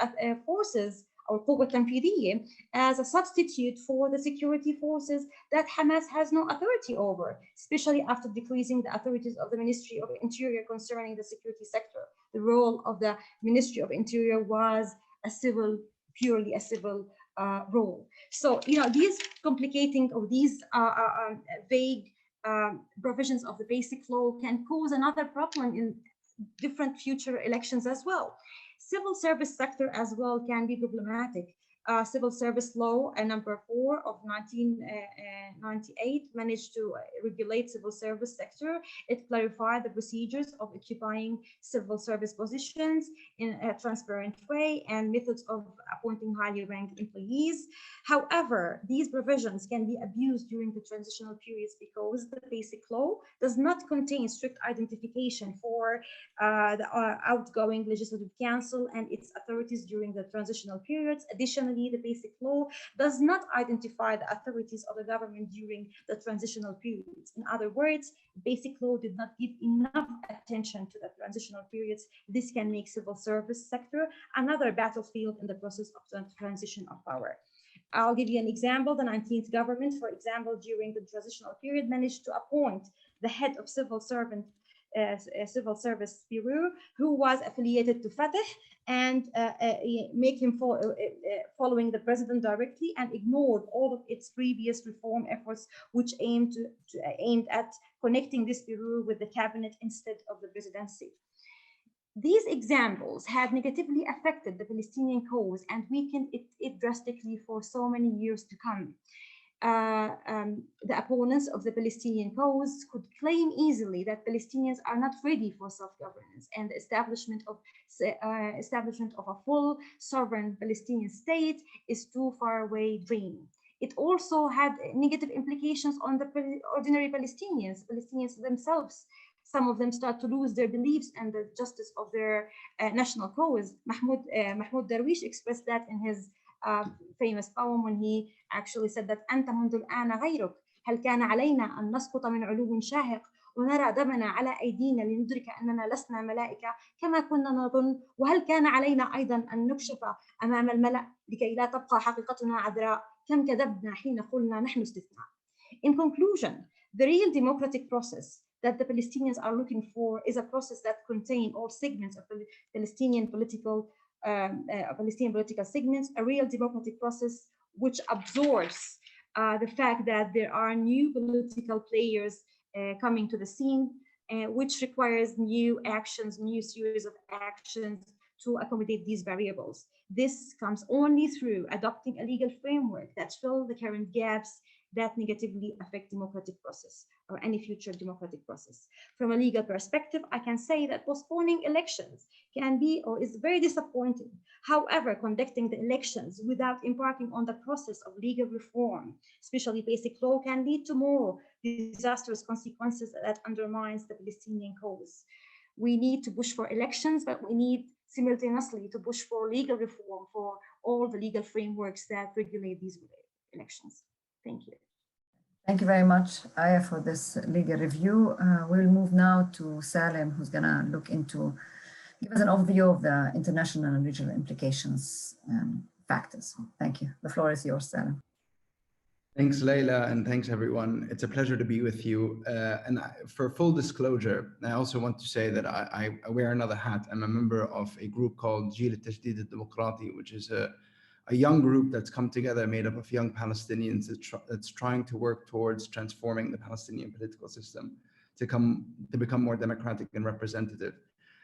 forces or Quwwa Tanfidiyya as a substitute for the security forces that Hamas has no authority over, especially after decreasing the authorities of the Ministry of Interior concerning the security sector. The role of the Ministry of Interior was purely a civil role. So, these complicating or these vague provisions of the basic law can cause another problem in different future elections as well. Civil service sector as well can be problematic. Civil service law number 4 of 1998 managed to regulate civil service sector. It clarified the procedures of occupying civil service positions in a transparent way and methods of appointing highly ranked employees. However, these provisions can be abused during the transitional periods because the basic law does not contain strict identification for the outgoing legislative council and its authorities during the transitional periods. Additionally, the basic law does not identify the authorities of the government during the transitional periods. In other words, basic law did not give enough attention to the transitional periods. This can make civil service sector another battlefield in the process of the transition of power. I'll give you an example. The 19th government, for example, during the transitional period managed to appoint the head of civil service bureau who was affiliated to Fatah and make him following the president directly and ignored all of its previous reform efforts which aimed at connecting this bureau with the cabinet instead of the presidency. These examples have negatively affected the Palestinian cause and weakened it drastically for so many years to come. The opponents of the Palestinian cause could claim easily that Palestinians are not ready for self-governance and the establishment of a full sovereign Palestinian state is too far away dream. It also had negative implications on the ordinary Palestinians themselves. Some of them start to lose their beliefs and the justice of their national cause. Mahmoud Darwish expressed that in his famous poem when he actually said that أنت منذ الآن غيرك هل كان علينا أن نسقط من علو شاهق ونرى دمنا على أيدينا لندرك أننا لسنا ملائكة كما كنا نظن؟ وهل كان علينا أيضا أن نكشف أمام الملأ لكي لا تبقى حقيقتنا عذراء؟ كم كذبنا حين قلنا نحن استثناء. In conclusion, the real democratic process that the Palestinians are looking for is a process that contains all segments of Palestinian political segments, a real democratic process which absorbs the fact that there are new political players coming to the scene, which requires new actions, new series of actions to accommodate these variables. This comes only through adopting a legal framework that fills the current gaps that negatively affect democratic process or any future democratic process. From a legal perspective, I can say that postponing elections can be or is very disappointing. However, conducting the elections without embarking on the process of legal reform, especially basic law, can lead to more disastrous consequences that undermines the Palestinian cause. We need to push for elections, but we need simultaneously to push for legal reform for all the legal frameworks that regulate these elections. Thank you. Thank you very much, Aya, for this legal review. We'll move now to Salim, who's gonna give us an overview of the international and regional implications and factors. Thank you. The floor is yours, Salim. Thanks, Leila, and thanks, everyone. It's a pleasure to be with you. For full disclosure, I also want to say that I wear another hat. I'm a member of a group called Jil al-Tajdid al-Demokrati, which is a young group that's come together made up of young Palestinians that's trying to work towards transforming the Palestinian political system to become more democratic and representative.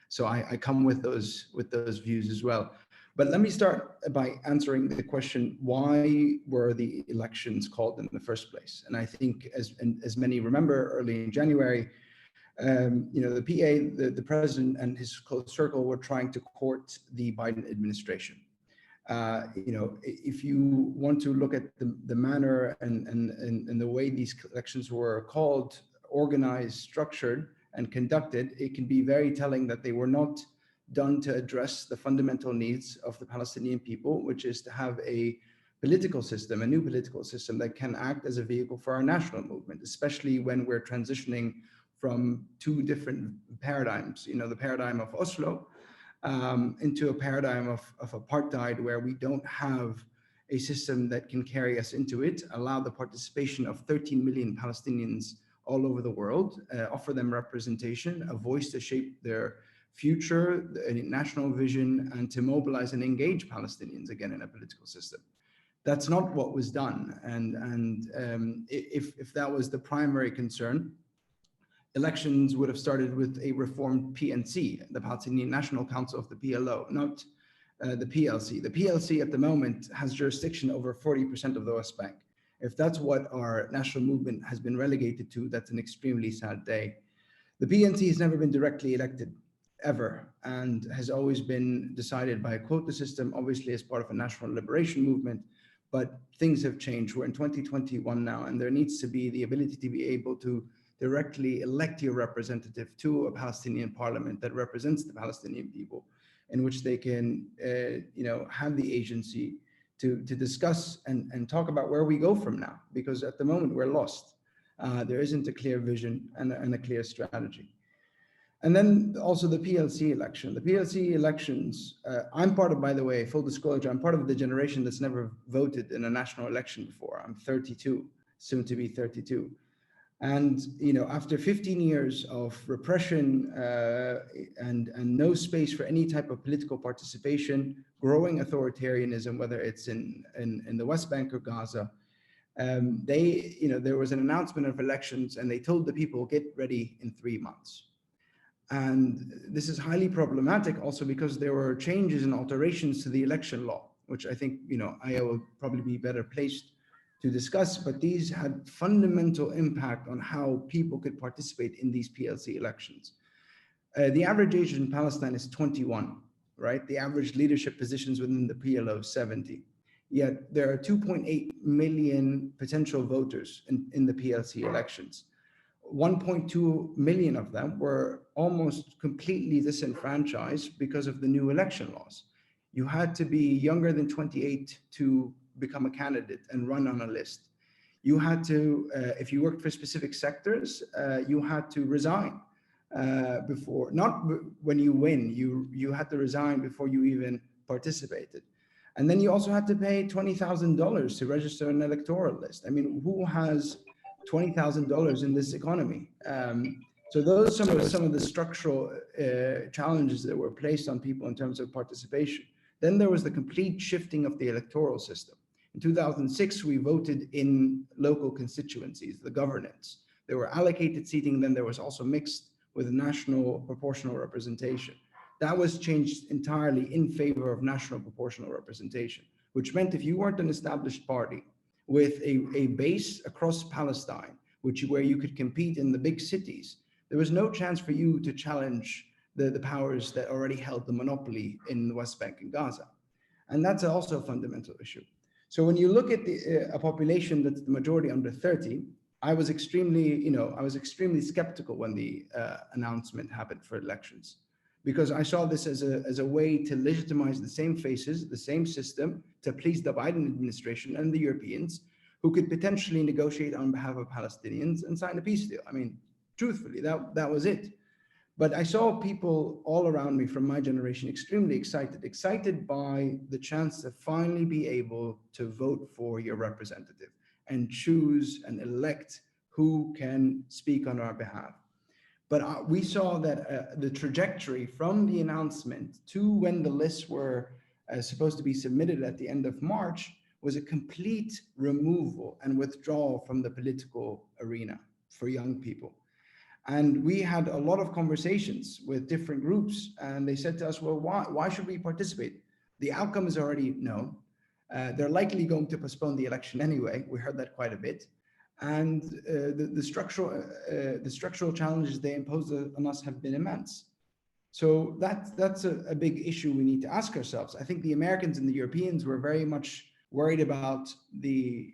So I come with those views as well. But let me start by answering the question, why were the elections called in the first place? And I think as many remember, early in January, the PA, the president and his close circle were trying to court the Biden administration. If you want to look at the manner and the way these elections were called, organized, structured, and conducted, it can be very telling that they were not done to address the fundamental needs of the Palestinian people, which is to have a political system, a new political system that can act as a vehicle for our national movement, especially when we're transitioning from two different paradigms, the paradigm of Oslo, into a paradigm of apartheid, where we don't have a system that can carry us into it, allow the participation of 13 million Palestinians all over the world, offer them representation, a voice to shape their future, a national vision, and to mobilize and engage Palestinians again in a political system. That's not what was done. And if that was the primary concern, elections would have started with a reformed PNC, the Palestinian National Council of the PLO, not the PLC. The PLC at the moment has jurisdiction over 40% of the West Bank. If that's what our national movement has been relegated to, that's an extremely sad day. The PNC has never been directly elected, ever, and has always been decided by a quota system, obviously as part of a national liberation movement, but things have changed. We're in 2021 now, and there needs to be the ability to be able to directly elect your representative to a Palestinian parliament that represents the Palestinian people, in which they can have the agency to discuss and talk about where we go from now, because at the moment we're lost. There isn't a clear vision and a clear strategy. And then also the PLC election. The PLC elections, I'm part of, by the way, full disclosure, I'm part of the generation that's never voted in a national election before. I'm 32, soon to be 32. And after 15 years of repression and no space for any type of political participation, growing authoritarianism, whether it's in the West Bank or Gaza, there was an announcement of elections, and they told the people, get ready in 3 months. And this is highly problematic also because there were changes and alterations to the election law, which I think Aya will probably be better placed to discuss, but these had fundamental impact on how people could participate in these PLC elections. The average age in Palestine is 21, right? The average leadership positions within the PLO, 70. Yet there are 2.8 million potential voters in the PLC elections. 1.2 million of them were almost completely disenfranchised because of the new election laws. You had to be younger than 28 to become a candidate and run on a list. You had to, if you worked for specific sectors, you had to resign before, not when you win, you had to resign before you even participated. And then you also had to pay $20,000 to register an electoral list. I mean, who has $20,000 in this economy? So those are some of the structural challenges that were placed on people in terms of participation. Then there was the complete shifting of the electoral system. In 2006, we voted in local constituencies, the governance. There were allocated seating, then there was also mixed with national proportional representation. That was changed entirely in favor of national proportional representation, which meant if you weren't an established party with a base across Palestine, where you could compete in the big cities, there was no chance for you to challenge the powers that already held the monopoly in the West Bank and Gaza. And that's also a fundamental issue. So when you look at a population that's the majority under 30, I was extremely skeptical when the announcement happened for elections, because I saw this as a way to legitimize the same faces, the same system, to please the Biden administration and the Europeans, who could potentially negotiate on behalf of Palestinians and sign a peace deal. I mean, truthfully, that was it. But I saw people all around me from my generation extremely excited by the chance to finally be able to vote for your representative and choose and elect who can speak on our behalf. But we saw that the trajectory from the announcement to when the lists were supposed to be submitted at the end of March was a complete removal and withdrawal from the political arena for young people. And we had a lot of conversations with different groups, and they said to us, well, why should we participate? The outcome is already known. They're likely going to postpone the election anyway. We heard that quite a bit. And the structural challenges they imposed on us have been immense. So that's a big issue we need to ask ourselves. I think the Americans and the Europeans were very much worried about the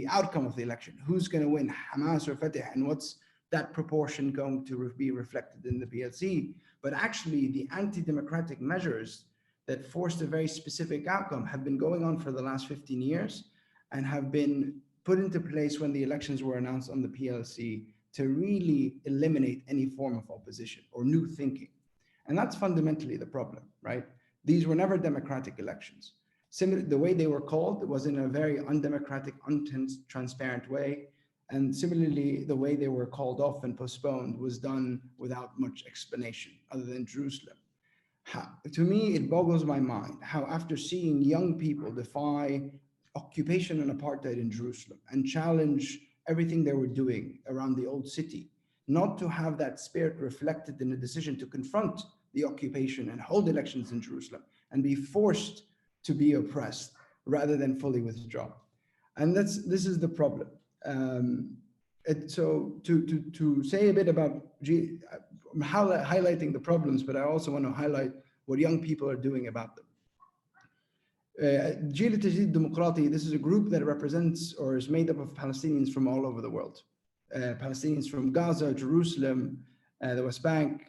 outcome of the election. Who's going to win, Hamas or Fatah, and what's that proportion going to be reflected in the PLC? But actually, the anti-democratic measures that forced a very specific outcome have been going on for the last 15 years and have been put into place when the elections were announced on the PLC to really eliminate any form of opposition or new thinking. And that's fundamentally the problem, right? These were never democratic elections. The way they were called was in a very undemocratic, untransparent way. And similarly, the way they were called off and postponed was done without much explanation other than Jerusalem. To me, it boggles my mind how, after seeing young people defy occupation and apartheid in Jerusalem and challenge everything they were doing around the old city, not to have that spirit reflected in a decision to confront the occupation and hold elections in Jerusalem and be forced to be oppressed rather than fully withdraw. And this is the problem. So to say a bit about highlighting the problems, but I also want to highlight what young people are doing about them. جيل التجديد الديمقراطي, this is a group that represents or is made up of Palestinians from all over the world. Palestinians from Gaza, Jerusalem, the West Bank,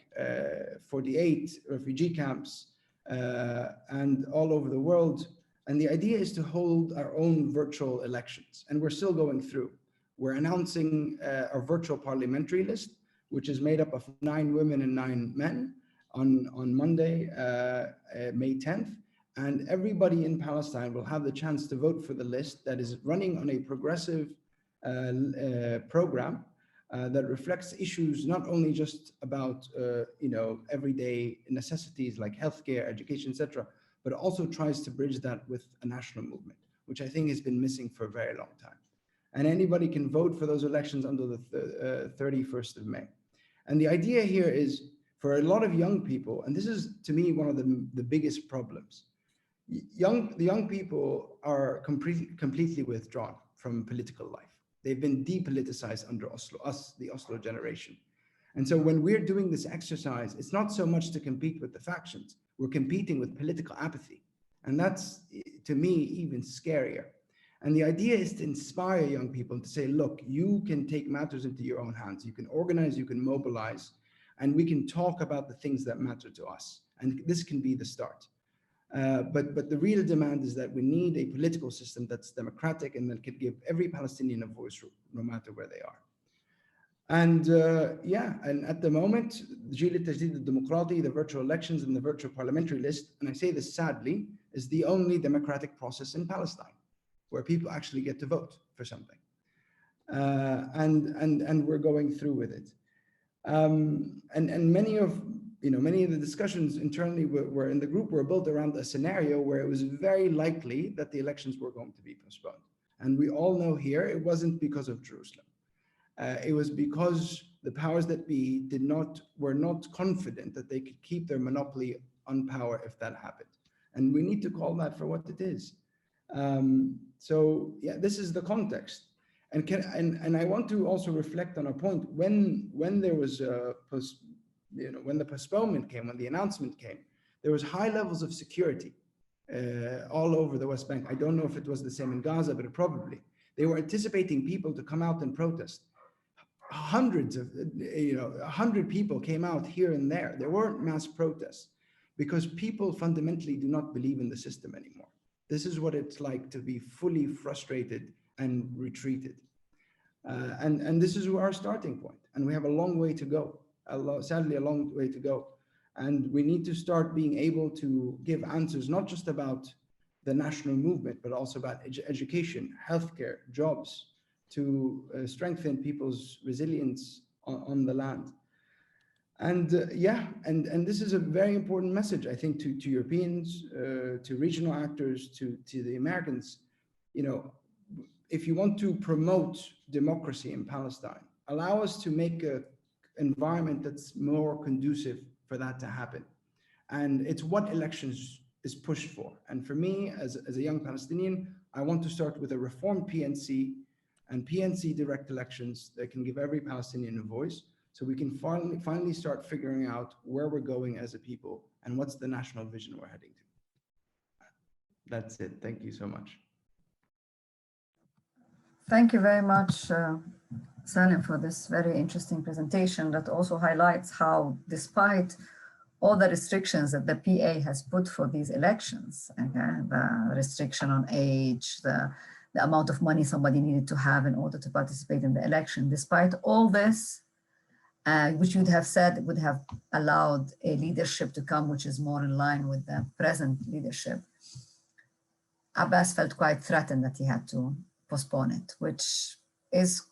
48 refugee camps, and all over the world. And the idea is to hold our own virtual elections. And we're still going through. We're announcing our virtual parliamentary list, which is made up of 9 women and 9 men on Monday, May 10th. And everybody in Palestine will have the chance to vote for the list that is running on a progressive program that reflects issues not only just about everyday necessities like healthcare, education, etc., but also tries to bridge that with a national movement, which I think has been missing for a very long time. And anybody can vote for those elections until the 31st of May. And the idea here is, for a lot of young people, and this is to me one of the biggest problems, the young people are completely withdrawn from political life. They've been depoliticized under Oslo, the Oslo generation. And so when we're doing this exercise, it's not so much to compete with the factions, we're competing with political apathy. And that's, to me, even scarier. And the idea is to inspire young people to say, look, you can take matters into your own hands. You can organize, you can mobilize, and we can talk about the things that matter to us. And this can be the start. But the real demand is that we need a political system that's democratic and that could give every Palestinian a voice, no matter where they are. And and at the moment, جيل التجديد الديمقراطي, the virtual elections and the virtual parliamentary list, and I say this sadly, is the only democratic process in Palestine where people actually get to vote for something. And we're going through with it. And many of the discussions internally were in the group were built around a scenario where it was very likely that the elections were going to be postponed. And we all know here it wasn't because of Jerusalem. It was because the powers that be were not confident that they could keep their monopoly on power if that happened. And we need to call that for what it is. So yeah, this is the context. And I want to also reflect on a point when there was when the postponement came, when the announcement came, there was high levels of security all over the West Bank. I don't know if it was the same in Gaza, but probably. They were anticipating people to come out and protest. Hundreds of, 100 people came out here and there. There weren't mass protests because people fundamentally do not believe in the system anymore. This is what it's like to be fully frustrated and retreated. And this is our starting point. And we have a long way to go, sadly, a long way to go. And we need to start being able to give answers, not just about the national movement, but also about education, healthcare, jobs, to strengthen people's resilience on the land. And and this is a very important message, I think, to Europeans, to regional actors, to the Americans. If you want to promote democracy in Palestine, allow us to make an environment that's more conducive for that to happen. And it's what elections is pushed for. And for me, as a young Palestinian, I want to start with a reformed PNC and PNC direct elections that can give every Palestinian a voice, so we can finally start figuring out where we're going as a people and what's the national vision we're heading to. That's it. Thank you so much. Thank you very much, Salim, for this very interesting presentation that also highlights how, despite all the restrictions that the PA has put for these elections, the restriction on age, the amount of money somebody needed to have in order to participate in the election, despite all this, which you'd have said would have allowed a leadership to come which is more in line with the present leadership, Abbas felt quite threatened that he had to postpone it, which is,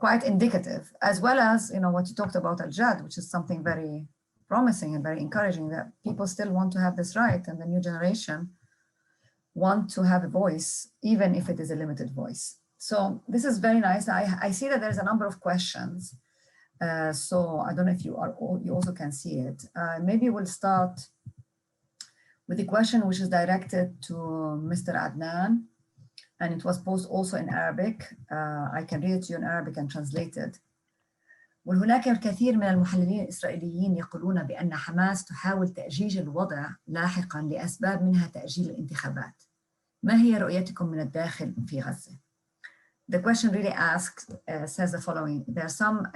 quite indicative, as well as, what you talked about Al-Jad, which is something very promising and very encouraging, that people still want to have this right, and the new generation want to have a voice, even if it is a limited voice. So this is very nice. I see that there's a number of questions. So I don't know if you also can see it. Maybe we'll start with a question which is directed to Mr. Adnan, and it was posed also in Arabic. I can read it to you in Arabic and translate it. وهناك الكثير من المحللين الإسرائيليين يقولون بأن حماس تحاول تأجيج الوضع لاحقاً لأسباب منها تأجيل الانتخابات. ما هي رؤيتكم من الداخل في غزة? The question really asks, says the following. There are some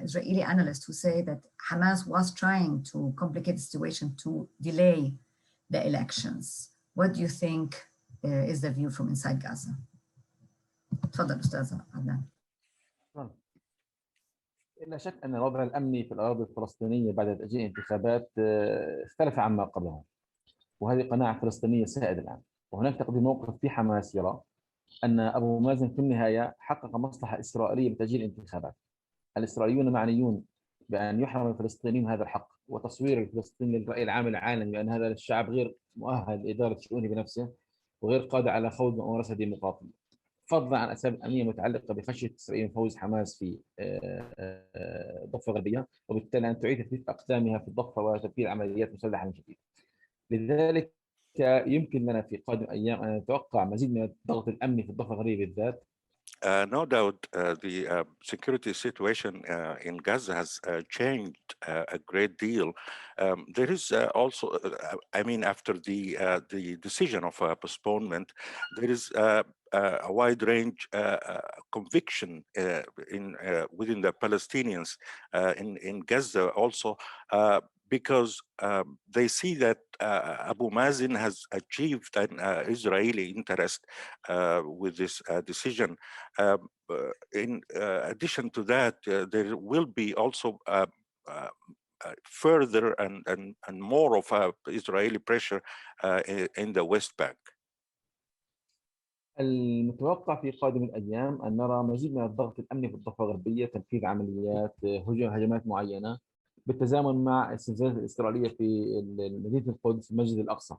Israeli analysts who say that Hamas was trying to complicate the situation to delay the elections. What do you think is the view from inside Gaza? تفضل أستاذ عدنان. لا شك أن الوضع الأمني في الأراضي الفلسطينية بعد تأجيل الانتخابات اختلف عما قبلها، وهذه قناعة فلسطينية سائدة الآن. وهناك تقديم موقف في حماس يرى أن أبو مازن في النهاية حقق مصلحة إسرائيلية بتأجيل الانتخابات. الإسرائيليون معنيون بأن يحرم الفلسطينيين هذا الحق، وتصوير الفلسطيني للرأي العام العالمي بأن هذا الشعب غير مؤهل لإدارة شؤونه بنفسه وغير قادر على خوض ممارسة ديمقراطية، فضلا عن أسباب أمنية متعلقة بخشية إسرائيل فوز حماس في الضفة الغربية، وبالتالي أن تعيد تثبيت أقدامها في الضفة وتبكير عمليات مسلحة من جديد. لذلك يمكن لنا في قادم أيام أن نتوقع مزيد من الضغط الأمني في الضفة الغربية بالذات. No doubt the security situation in Gaza has changed a great deal. There is also, after the decision of postponement, there is a wide range conviction within the Palestinians in Gaza also because they see that Abu Mazen has achieved an Israeli interest with this decision. In addition to that, there will be also further and more of Israeli pressure in the West Bank. المتوقع في قادم الأيام أن نرى مزيد من الضغط الأمني في الضفة الغربية، تنفيذ عمليات هجمات معينة بالتزامن مع السلسلة الإسرائيلية في مدينة القدس المسجد الأقصى.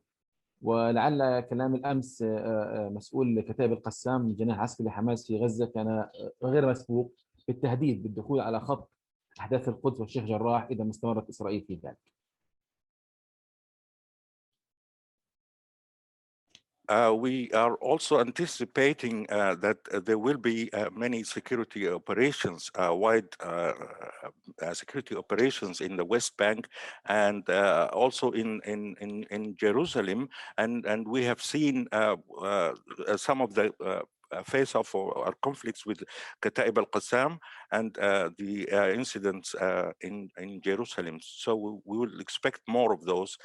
ولعل كلام الأمس مسؤول كتائب القسام جناح عسكري لحماس في غزة كان غير مسبوق بالتهديد بالدخول على خط أحداث القدس والشيخ جراح إذا ما استمرت إسرائيل في ذلك. We are also anticipating that there will be many security operations, wide security operations in the West Bank and also in Jerusalem. And we have seen some of the face-off or conflicts with Kataib al-Qassam and the incidents in Jerusalem. So we will expect more of those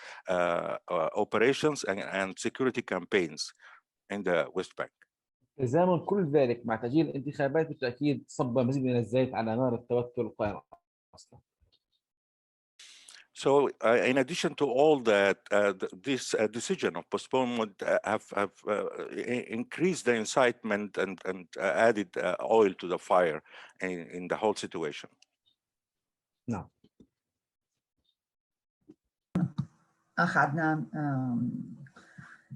operations and security campaigns in the West Bank. تزامن كل ذلك مع تأجيل الانتخابات بالتأكيد صب مزيد من الزيت على نار التوتر القائم أصلا. So in addition to all that, this decision of postponement have increased the incitement and added oil to the fire in the whole situation. نعم. أخ عدنان,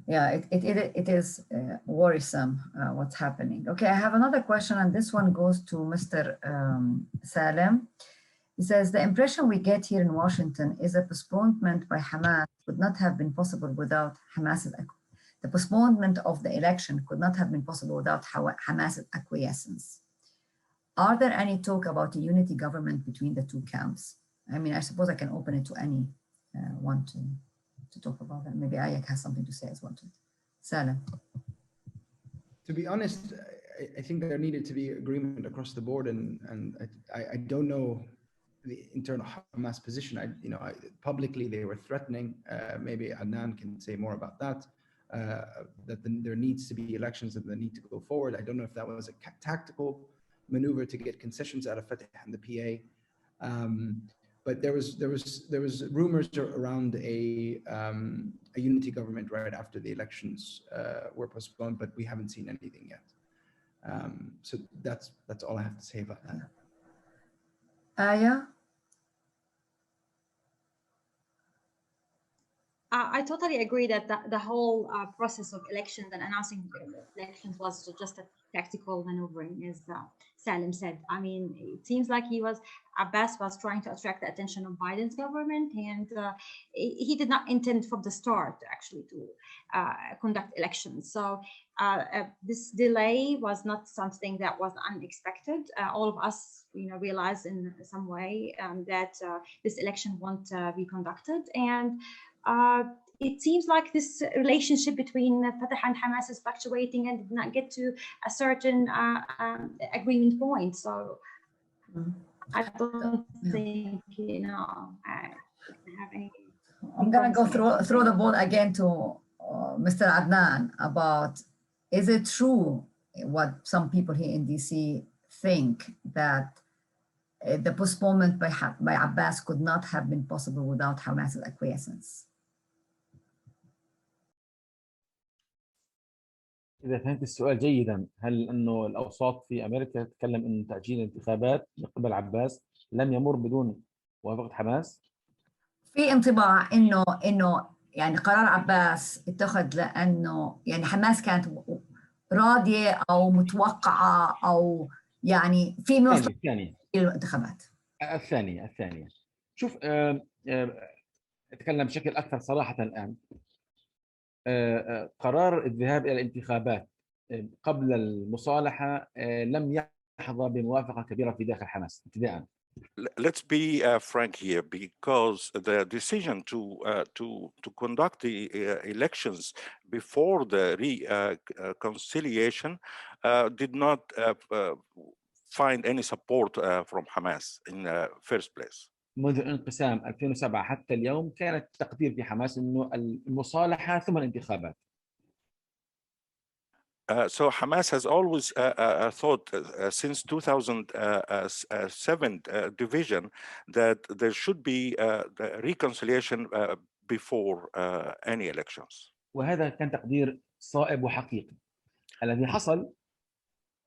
yeah, it is worrisome what's happening. Okay, I have another question, and this one goes to Mr. Salem. He says, the impression we get here in Washington is a postponement by Hamas could not have been possible without Hamas's, the postponement of the election could not have been possible without Hamas's acquiescence. Are there any talk about a unity government between the two camps? I mean, I suppose I can open it to any one to talk about that. Maybe Ayak has something to say as well to it. Salem. To be honest, I think there needed to be agreement across the board, and I don't know the internal Hamas position. Publicly they were threatening. Maybe Adnan can say more about that. That there needs to be elections and they need to go forward. I don't know if that was a tactical maneuver to get concessions out of Fatah and the PA. But there was rumors around a unity government right after the elections were postponed, but we haven't seen anything yet. So that's all I have to say about that. Aya? I totally agree that the whole process of elections and announcing elections was just a tactical maneuvering, as Salim said. I mean, it seems like Abbas was trying to attract the attention of Biden's government, and he did not intend from the start actually to conduct elections. So this delay was not something that was unexpected. All of us, realized in some way that this election won't be conducted, and it seems like this relationship between Fatah and Hamas is fluctuating and did not get to a certain agreement point. So I don't think, I have any. I'm going to go throw the ball again to Mr. Adnan about, is it true what some people here in DC think that the postponement by Abbas could not have been possible without Hamas's acquiescence? إذا فهمت السؤال جيدا، هل أنه الأوساط في أمريكا تتكلم أن تأجيل الانتخابات من قبل عباس لم يمر بدون موافقة حماس؟ في انطباع إنه يعني قرار عباس اتخذ لأنه يعني حماس كانت راضية أو متوقعة أو يعني في الثانية الانتخابات. الثانية. شوف، أتكلم بشكل أكثر صراحة الآن. قرار الذهاب إلى الانتخابات قبل المصالحة لم يحظى بموافقة كبيرة في داخل حماس ابتداءً. Let's be frank here, because the decision to conduct the elections before the reconciliation did not find any support from Hamas in the first place. منذ انقسام 2007 حتى اليوم كانت التقدير في حماس أنه المصالحة ثم الانتخابات. So Hamas has always thought since 2007 division that there should be the reconciliation before any elections. وهذا كان تقدير صائب وحقيقي. الذي حصل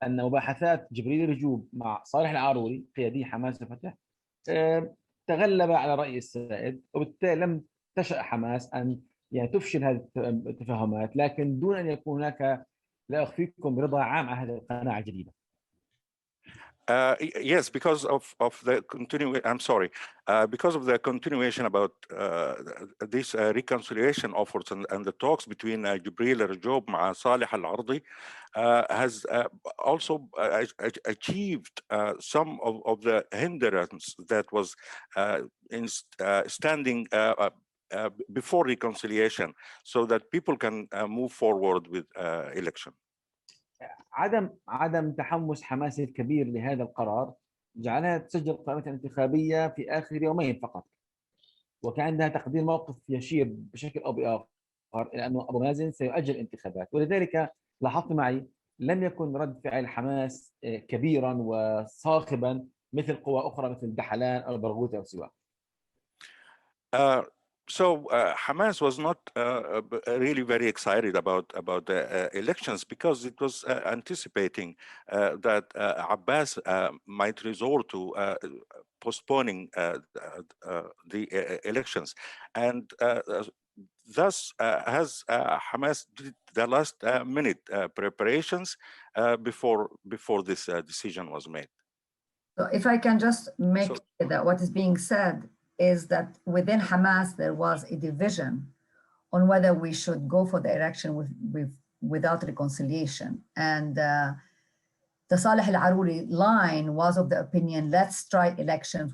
أن مباحثات جبريل رجوب مع صالح العاروري قيادي حماس وفتح تغلب على رأي السائد، وبالتالي لم تشأ حماس أن يعني تفشل هذه التفاهمات، لكن دون أن يكون هناك، لا أخفيكم، رضا عام على هذه القناعة الجديدة. Yes, because of the because of the continuation about this reconciliation efforts and the talks between Jibril Rajoub مع صالح العرضي has also achieved some of the hindrance that was standing before reconciliation, so that people can move forward with election. عدم تحمس حماس الكبير لهذا القرار جعلها تسجل قائمة انتخابية في آخر يومين فقط، وكان عندها تقدير موقف يشير بشكل أو بآخر إلى أنه أبو مازن سيؤجل الانتخابات. ولذلك لاحظت معي لم يكن رد فعل حماس كبيرا وصاخبا مثل قوى أخرى مثل دحلان أو البرغوثي أو سواه. So Hamas was not really very excited about the elections, because it was anticipating that Abbas might resort to postponing the elections, and thus has Hamas did the last minute preparations before this decision was made. So if I can just make that what is being said is that within Hamas, there was a division on whether we should go for the election without reconciliation. And the Saleh al-Aruri line was of the opinion, let's try elections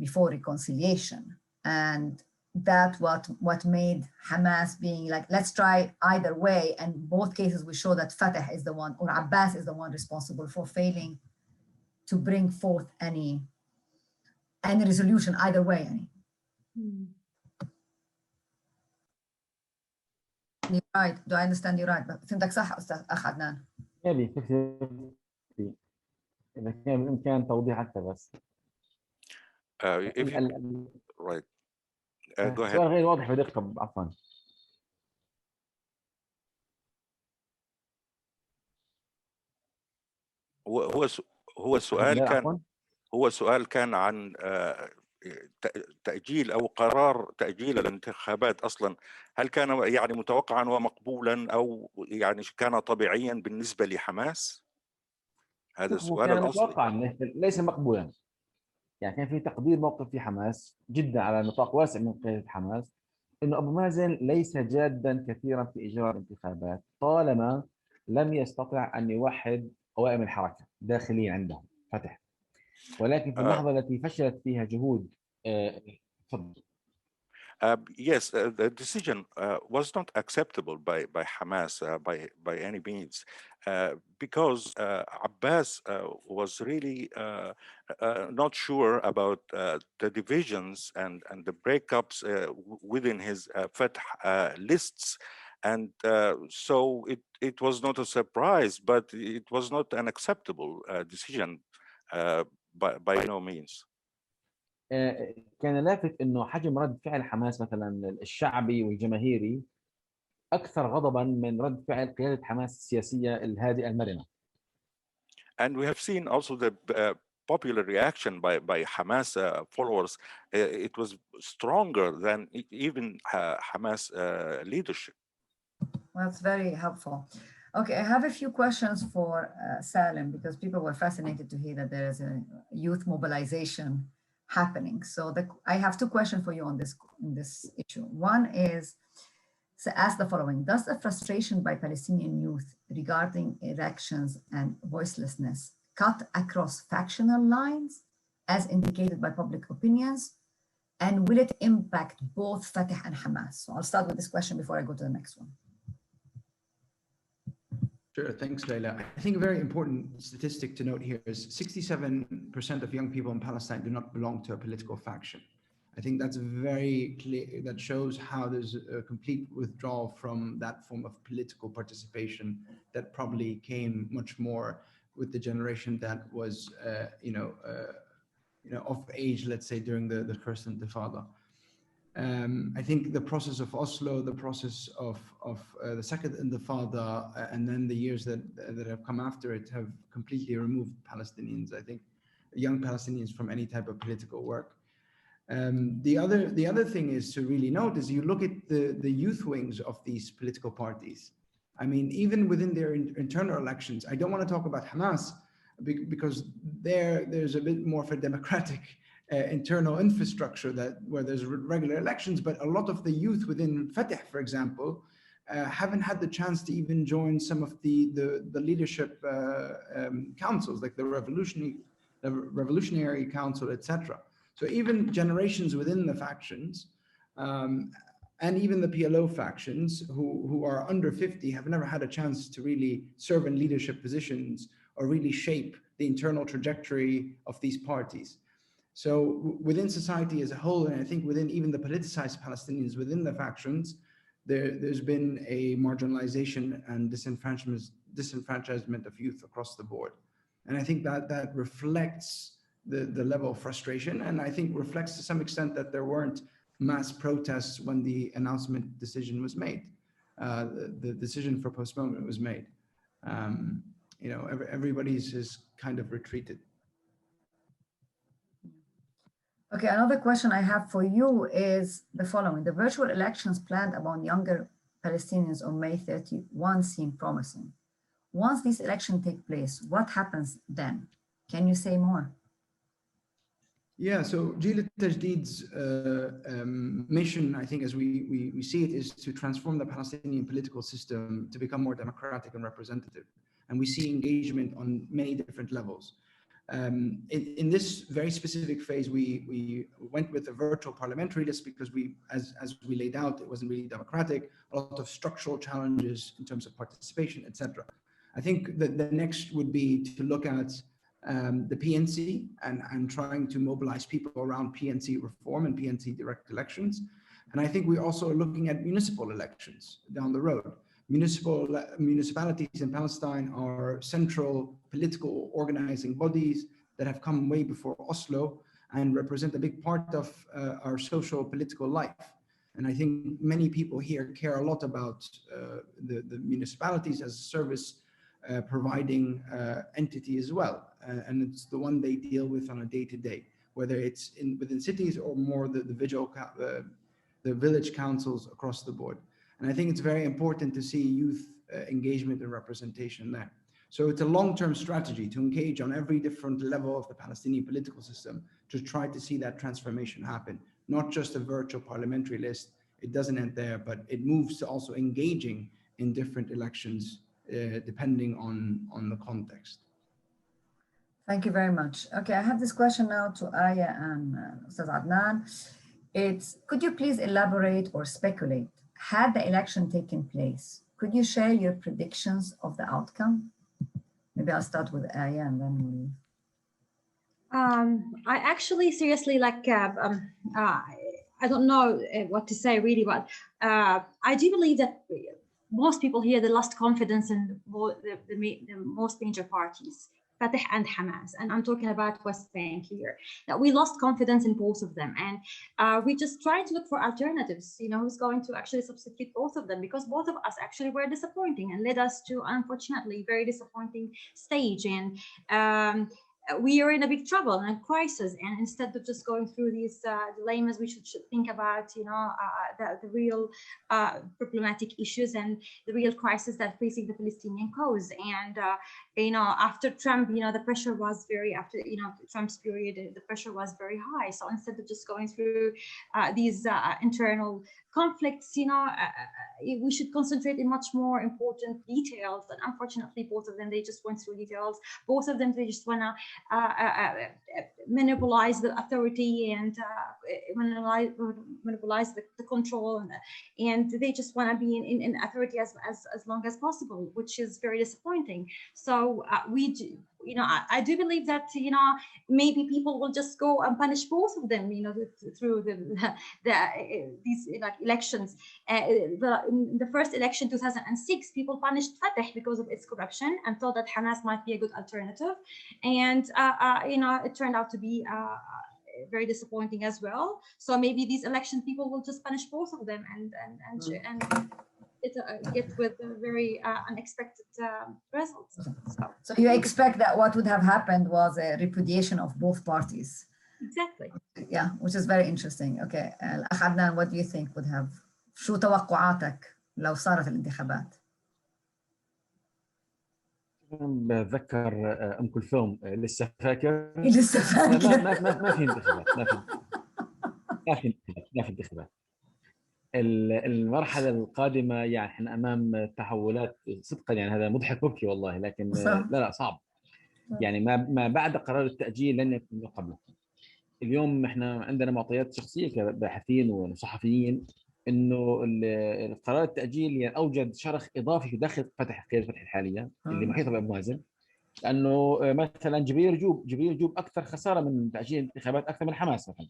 before reconciliation. And that's what made Hamas being like, let's try either way. And both cases, we show that Fatah is the one, or Abbas is the one responsible for failing to bring forth any resolution either way. You're right. Do I understand you right? فهمتك صح أستاذ أخ عدنان؟ إذا كان بإمكان توضيح أكثر بس. Right. Go ahead. سؤال غير واضح بدقة، عفوا. هو السؤال كان عن تأجيل أو قرار تأجيل الانتخابات أصلا، هل كان يعني متوقعا ومقبولا أو يعني كان طبيعيا بالنسبة لحماس؟ هذا السؤال كان الأصلي. متوقعا، ليس مقبولا. يعني كان في تقدير موقف في حماس جدا على نطاق واسع من قيادة حماس إنه أبو مازن ليس جادا كثيرا في إجراء الانتخابات طالما لم يستطع أن يوحد قوائم الحركة داخليا عندهم فتح. ولكن في اللحظة التي فشلت فيها جهود yes, the decision was not acceptable by Hamas by any means, because Abbas was really not sure about the divisions and the breakups within his Fatah lists. And so it was not a surprise, but it was not an acceptable decision by no means. كان لافت انه حجم رد فعل حماس مثلا الشعبي والجماهيري اكثر غضبا من رد فعل قياده حماس السياسيه الهادئه المرنه. And we have seen also the popular reaction by Hamas followers. It was stronger than even Hamas leadership. Well, that's very helpful. Okay, I have a few questions for Salim, because people were fascinated to hear that there is a youth mobilization happening. So I have two questions for you on this issue. One is, so ask the following: does the frustration by Palestinian youth regarding elections and voicelessness cut across factional lines, as indicated by public opinions? And will it impact both Fatah and Hamas? So I'll start with this question before I go to the next one. Sure, thanks, Leila. I think a very important statistic to note here is 67% of young people in Palestine do not belong to a political faction. I think that's very clear, that shows how there's a complete withdrawal from that form of political participation that probably came much more with the generation that was, of age, let's say, during the first Intifada. I think the process of Oslo, the process of the second Intifada, and then the years that have come after it have completely removed Palestinians, I think, young Palestinians, from any type of political work. The other thing is to really note is you look at the youth wings of these political parties. I mean, even within their internal elections, I don't want to talk about Hamas because there's a bit more of a democratic internal infrastructure where there's regular elections, but a lot of the youth within Fatah, for example, haven't had the chance to even join some of the leadership councils, like the Revolutionary Council, etc. So even generations within the factions, and even the PLO factions who are under 50 have never had a chance to really serve in leadership positions or really shape the internal trajectory of these parties. So within society as a whole, and I think within even the politicized Palestinians within the factions, there's been a marginalization and disenfranchisement of youth across the board. And I think that reflects the level of frustration, and I think reflects to some extent that there weren't mass protests when the announcement decision was made. The decision for postponement was made. Everybody's is kind of retreated. Okay, another question I have for you is the following. The virtual elections planned among younger Palestinians on May 31 seem promising. Once these elections take place, what happens then? Can you say more? Yeah, so Jil Tajdeed's mission, I think, as we see it, is to transform the Palestinian political system to become more democratic and representative. And we see engagement on many different levels. In this very specific phase, we went with a virtual parliamentary list because as we laid out, it wasn't really democratic, a lot of structural challenges in terms of participation, etc. I think that the next would be to look at the PNC and trying to mobilize people around PNC reform and PNC direct elections. And I think we're also looking at municipal elections down the road. Municipalities in Palestine are central political organizing bodies that have come way before Oslo and represent a big part of our social political life. And I think many people here care a lot about the municipalities as a service providing entity as well. And it's the one they deal with on a day-to-day, whether it's within cities or more the village councils across the board. And I think it's very important to see youth engagement and representation there. So it's a long-term strategy to engage on every different level of the Palestinian political system to try to see that transformation happen. Not just a virtual parliamentary list. It doesn't end there, but it moves to also engaging in different elections depending on the context. Thank you very much. Okay, I have this question now to Aya and Ustaz Adnan. Could you please elaborate or speculate? Had the election taken place, could you share your predictions of the outcome? Maybe I'll start with Aya and then we'll... I actually seriously I don't know what to say really, but I do believe that most people here, they lost confidence in the most major parties, Fatah and Hamas, and I'm talking about West Bank here, that we lost confidence in both of them. And we just tried to look for alternatives, who's going to actually substitute both of them, because both of us actually were disappointing and led us to, unfortunately, very disappointing stage. And we are in a big trouble and crisis, and instead of just going through these dilemmas, we should think about the real problematic issues and the real crisis that facing the Palestinian cause. And after Trump, the pressure was after Trump's period, the pressure was very high. So instead of just going through these internal conflicts, we should concentrate in much more important details. And unfortunately, both of them, they just went through details. Both of them, they just wanna monopolize the authority and monopolize the control, and they just want to be in authority as long as possible, which is very disappointing. So I do believe that maybe people will just go and punish both of them through these like elections. In the first election 2006, people punished Fatah because of its corruption and thought that Hamas might be a good alternative, and it turned out to be very disappointing as well. So maybe these elections, people will just punish both of them and get with very unexpected results. So you expect that what would have happened was a repudiation of both parties. Exactly. Yeah, which is very interesting. Okay, الأخ عدنان, what do you think would have, شو توقعاتك لو صارت الانتخابات؟ بتذكر ام كلثوم لسه فاكر. لسه فاكر. ما في انتخابات، ما في انتخابات. المرحله القادمه يعني احنا امام تحولات صدقا، يعني هذا مضحك مبكي والله، لكن لا صعب. يعني ما بعد قرار التاجيل لن يكون قبله. اليوم احنا عندنا معطيات شخصيه كباحثين وصحفيين انه القرار التاجيل يعني اوجد شرخ اضافي في داخل قياده فتح الحاليه اللي محيطه بابو مازن، لانه مثلا جبريل جوب اكثر خساره من تاجيل الانتخابات اكثر من حماس مثلا.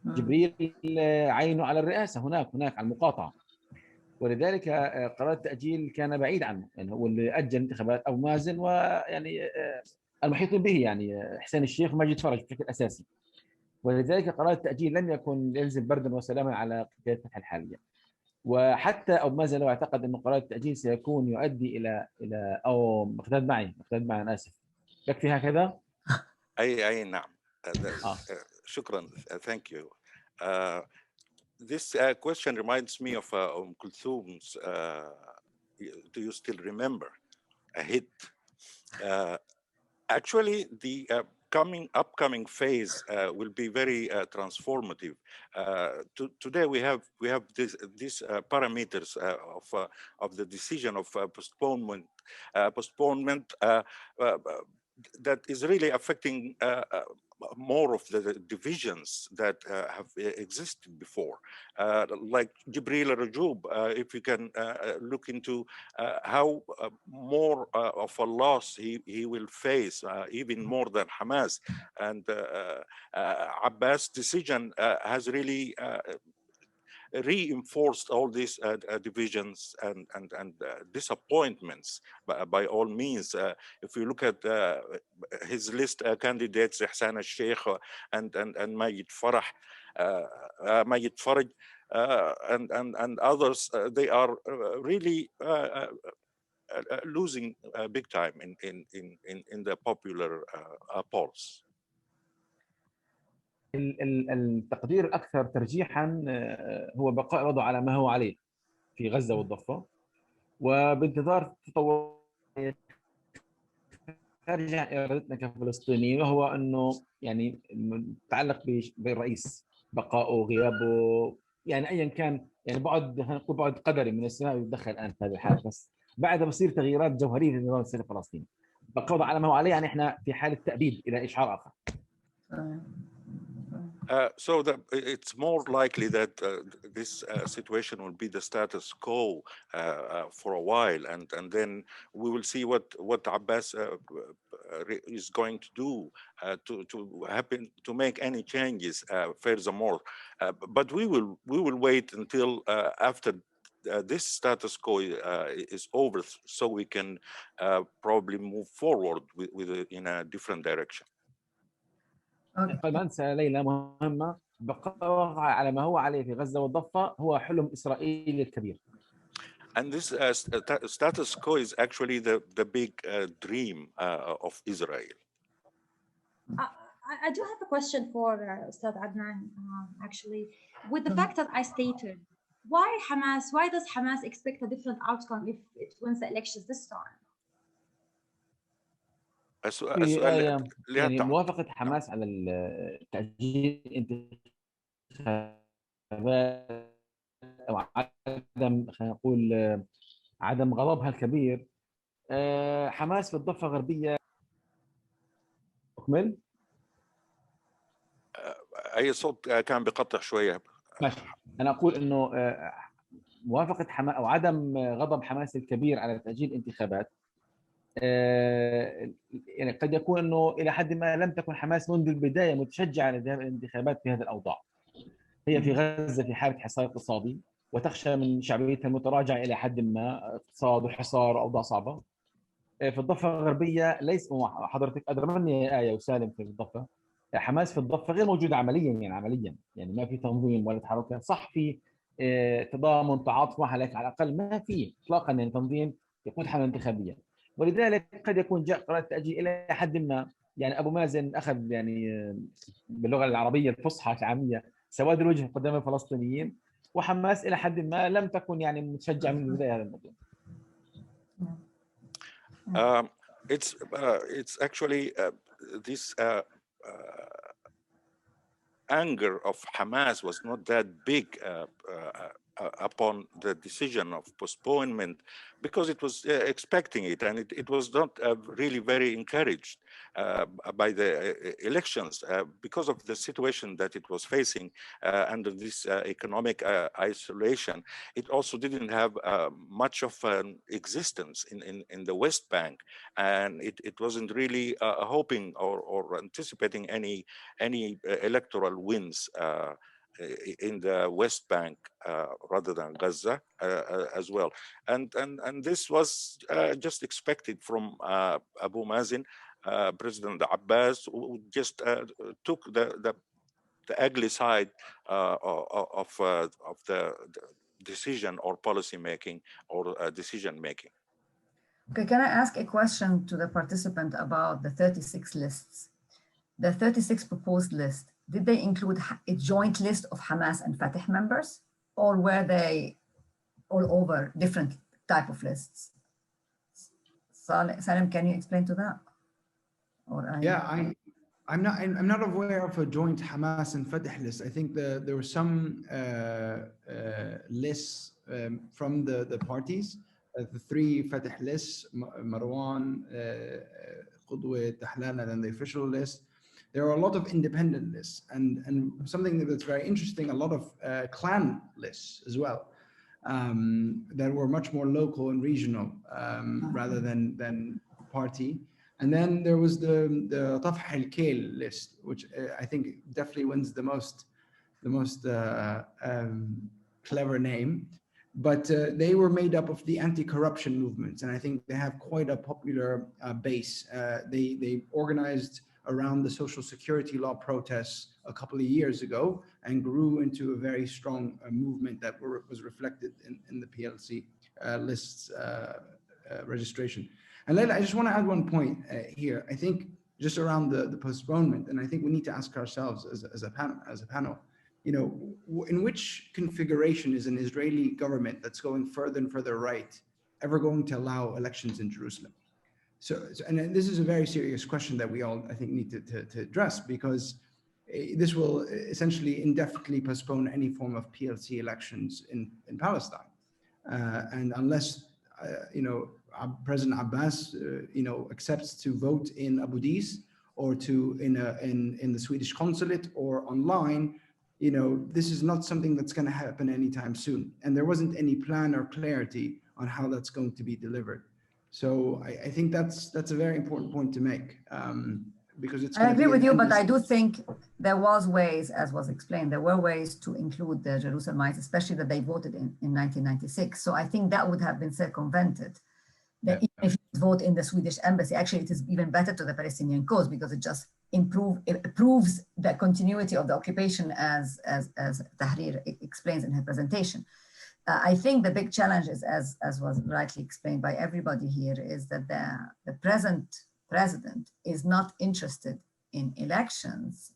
جبريل عينه على الرئاسه هناك على المقاطعه، ولذلك قرار التاجيل كان بعيد عنه، يعني هو اللي اجل انتخابات ابو مازن ويعني المحيطين به، يعني حسين الشيخ وماجد فرج بشكل اساسي. ولذلك قرار التاجيل لم يكن يلزم بردا وسلاما على قياده فتح الحاليه. وحتى ابو مازن لو اعتقد انه قرار التاجيل سيكون يؤدي الى او مقتدى معي انا اسف، يكفي هكذا. اي نعم. شكرا. Thank you. This question reminds me of Kulthum's do you still remember a hit? Actually, the upcoming phase will be very transformative. Today we have these parameters of the decision of postponement that is really affecting more of the divisions that have existed before. Like Jibril Rajoub, if you can look into how more of a loss he will face, even more than Hamas. And Abbas' decision has really reinforced all these divisions and disappointments by all means. If you look at his list candidates, Ihsan al-Sheikh and Majid Faraj and others, they are really losing big time in the popular polls. التقدير الأكثر ترجيحاً هو بقاء الوضع على ما هو عليه في غزة والضفة، وبانتظار تطور خارج عن إرادتنا كفلسطينيين، وهو أنه يعني متعلق بالرئيس، بقائه غيابه، يعني أيا كان، يعني هنقول بعد قدري من السماء يتدخل الآن في هذا الحال، بس بعد بصير تغييرات جوهرية في النظام السياسي الفلسطيني. بقاء الوضع على ما هو عليه، يعني إحنا في حالة تأبيد إلى إشعار آخر. So it's more likely that this situation will be the status quo for a while, and then we will see what Abbas is going to do to make any changes furthermore. But we will wait until after this status quo is over, so we can probably move forward with in a different direction. قبل أنسى ليلى مهمة، بقاء على ما هو عليه في غزة والضفة هو حلم إسرائيل الكبير. And this status quo is actually the big dream of Israel. I do have a question for Ustad Adnan, actually. With the fact that I stated, why does Hamas expect a different outcome if it wins the elections this time? يعني موافقة حماس على تأجيل الانتخابات أو عدم، خلينا نقول عدم غضبها الكبير. حماس في الضفة الغربية أكمل؟ أي صوت كان بقطع شوية. ماشي. أنا أقول إنه موافقة حماس أو عدم غضب حماس الكبير على تأجيل الانتخابات يعني قد يكون انه الى حد ما لم تكن حماس منذ البدايه متشجعه لذهاب الانتخابات في هذه الاوضاع. هي في غزه في حاله حصار اقتصادي وتخشى من شعبيتها المتراجعه الى حد ما، اقتصاد وحصار واوضاع صعبه. في الضفه الغربيه ليس حضرتك ادرى مني يا ايه وسالم في الضفه، حماس في الضفه غير موجوده عمليا يعني ما في تنظيم ولا تحركات، صح في تضامن تعاطف معها لكن على الاقل ما في اطلاقا يعني تنظيم يقود حمله انتخابيه. ولذلك قد يكون جاء قرار التاجيل الى حد ما، يعني ابو مازن اخذ يعني باللغه العربيه الفصحى العاميه سواد الوجه قدام الفلسطينيين، وحماس الى حد ما لم تكن يعني متشجعه من البدايه هذا الموضوع. It's actually this anger of Hamas was not that big upon the decision of postponement, because it was expecting it, and it was not really very encouraged by the elections because of the situation that it was facing under this economic isolation. It also didn't have much of an existence in the West Bank, and it wasn't really hoping or anticipating any electoral wins in the West Bank rather than Gaza as well. And this was just expected from Abu Mazen, President Abbas, who just took the ugly side of the decision or policy making or decision making. Okay, can I ask a question to the participant about the 36 lists? The 36 proposed list, did they include a joint list of Hamas and Fatah members, or were they all over different type of lists? Salim, can you explain to that? Yeah, I'm not aware of a joint Hamas and Fatah list. I think there were some lists from the parties. The three Fatah lists, Marwan, Qudwa, Tahlan, and then the official list. There are a lot of independent lists, and something that's very interesting, a lot of clan lists as well, that were much more local and regional rather than party. And then there was the Tafh al-Kail list, which I think definitely wins the most clever name. But they were made up of the anti-corruption movements, and I think they have quite a popular base. They organized around the social security law protests a couple of years ago and grew into a very strong movement that was reflected in the PLC lists registration. And Leila, I just want to add one point here. I think just around the postponement, and I think we need to ask ourselves as a panel, you know, in which configuration is an Israeli government that's going further and further right ever going to allow elections in Jerusalem? So and this is a very serious question that we all, I think, need to address, because this will essentially indefinitely postpone any form of PLC elections in Palestine. And unless, you know, President Abbas, you know, accepts to vote in Abu Dis or to in the Swedish consulate or online, you know, this is not something that's going to happen anytime soon. And there wasn't any plan or clarity on how that's going to be delivered. So I think that's a very important point to make, because it's. I agree with you, but I do think there was ways, as was explained, there were ways to include the Jerusalemites, especially that they voted in 1996. So I think that would have been circumvented. That even if you vote in the Swedish embassy, actually it is even better to the Palestinian cause, because it just proves the continuity of the occupation, as Tahrir explains in her presentation. I think the big challenge is, as was rightly explained by everybody here, is that the present president is not interested in elections,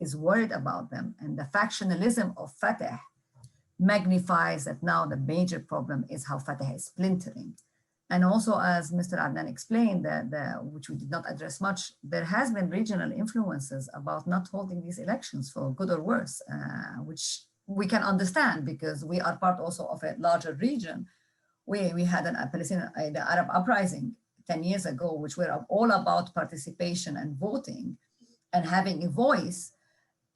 is worried about them. And the factionalism of Fatah magnifies that now the major problem is how Fatah is splintering. And also, as Mr. Adnan explained, which we did not address much, there has been regional influences about not holding these elections, for good or worse, which we can understand because we are part also of a larger region. We had the Arab uprising 10 years ago, which were all about participation and voting. and having a voice.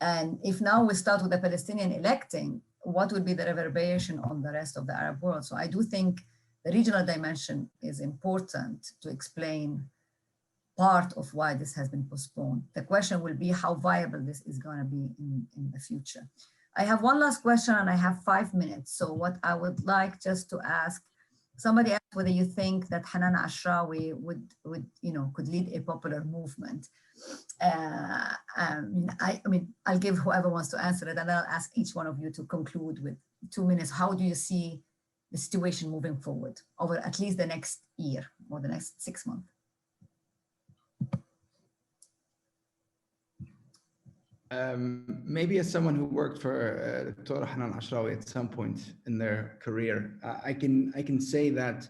And if now we start with the Palestinian electing, what would be the reverberation on the rest of the Arab world? So I do think the regional dimension is important to explain part of why this has been postponed. The question will be how viable this is going to be in the future. I have one last question and I have 5 minutes. So what I would like just to ask, somebody asked whether you think that Hanan Ashrawi could lead a popular movement. I mean, I'll give whoever wants to answer it, and then I'll ask each one of you to conclude with 2 minutes. How do you see the situation moving forward over at least the next year or the next 6 months? Maybe as someone who worked for Dr. Hanan Ashrawi at some point in their career, I can say that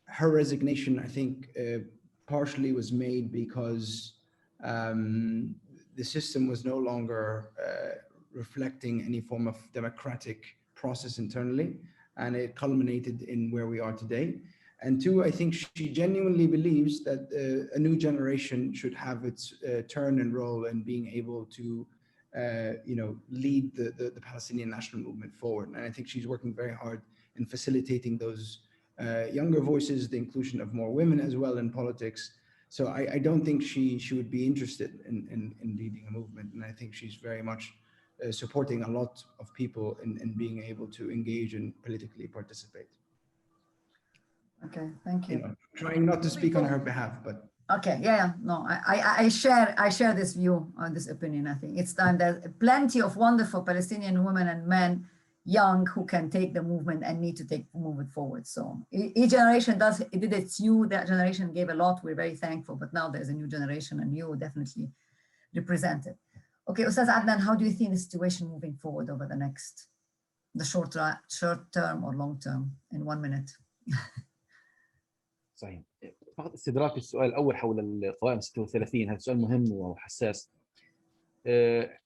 her resignation, I think, partially was made because the system was no longer reflecting any form of democratic process internally, and it culminated in where we are today. And two, I think she genuinely believes that a new generation should have its turn and role in being able to lead the Palestinian national movement forward. And I think she's working very hard in facilitating those younger voices, the inclusion of more women as well in politics. So I don't think she would be interested in leading a movement. And I think she's very much supporting a lot of people in being able to engage and politically participate. Okay, thank you. Trying not to speak on her behalf, but. Okay, yeah, no, I share this view on this opinion. I think it's time. There's plenty of wonderful Palestinian women and men, young, who can take the movement and need to move it forward. So each generation did its due. That generation gave a lot. We're very thankful, but now there's a new generation, and you definitely represent it. Okay, Ustaz Adnan, how do you see the situation moving forward over the short term or long term? In 1 minute. صحيح. فقط استدراك السؤال الأول حول القوائم 36. هذا سؤال مهم وحساس.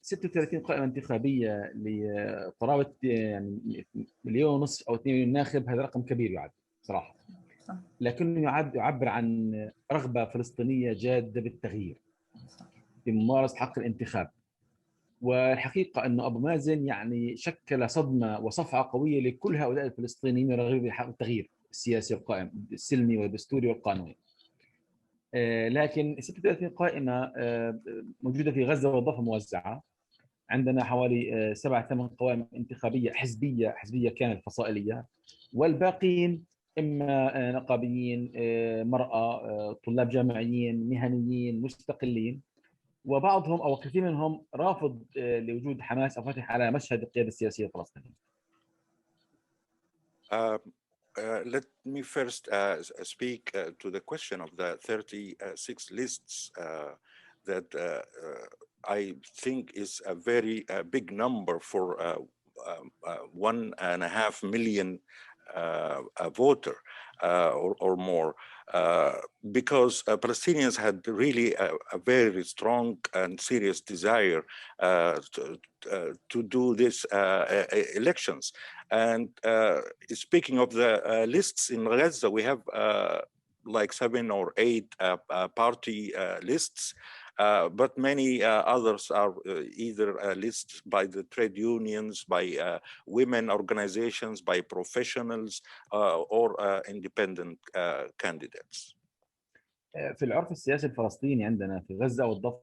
36 قائمة انتخابية لقرابة يعني 1.5 مليون أو 2 مليون ناخب، هذا رقم كبير يعد صراحة. لكنه يعبر عن رغبة فلسطينية جادة بالتغيير في ممارسة حق الانتخاب. والحقيقة أنه أبو مازن يعني شكل صدمة وصفعة قوية لكل هؤلاء الفلسطينيين الراغبين بحق التغيير السياسي القائم السلمي والدستوري والقانوني. لكن 36 قائمة موجودة في غزة والضفة موزعة. عندنا حوالي 7-8 قوائم انتخابية حزبية كانت فصائلية، والباقين إما نقابيين، مرأة، طلاب جامعيين، مهنيين، مستقلين، وبعضهم أو كثير منهم رافض لوجود حماس أو فتح على مشهد القيادة السياسية الفلسطينية. Let me first speak to the question of the 36 lists that I think is a very big number for 1.5 million voter or more, because Palestinians had really a very strong and serious desire to do these elections. And speaking of the lists in Gaza, we have like 7 or 8 party lists, but many others are either lists by the trade unions, by women organizations, by professionals, or independent candidates. في العرف السياسي الفلسطيني عندنا في غزة والضفة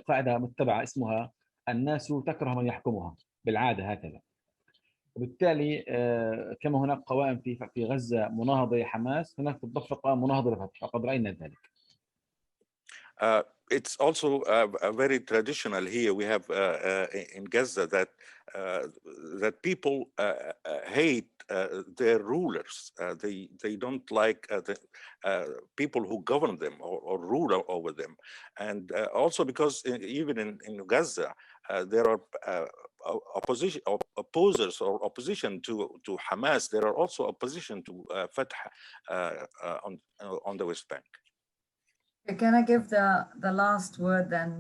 قاعدة متبعة اسمها الناس تكره من يحكمها، بالعادة هكذا. وبالتالي كما هناك قوائم في غزة مناهضة لحماس، هناك في الضفة قوائم مناهضة لفتح، وقد رأينا ذلك. It's also very traditional here. We have in Gaza that people hate their rulers. They don't like the people who govern them or rule over them. And also because even in Gaza, there are opposers or opposition to Hamas. There are also opposition to Fatah on the West Bank. Can I give the last word then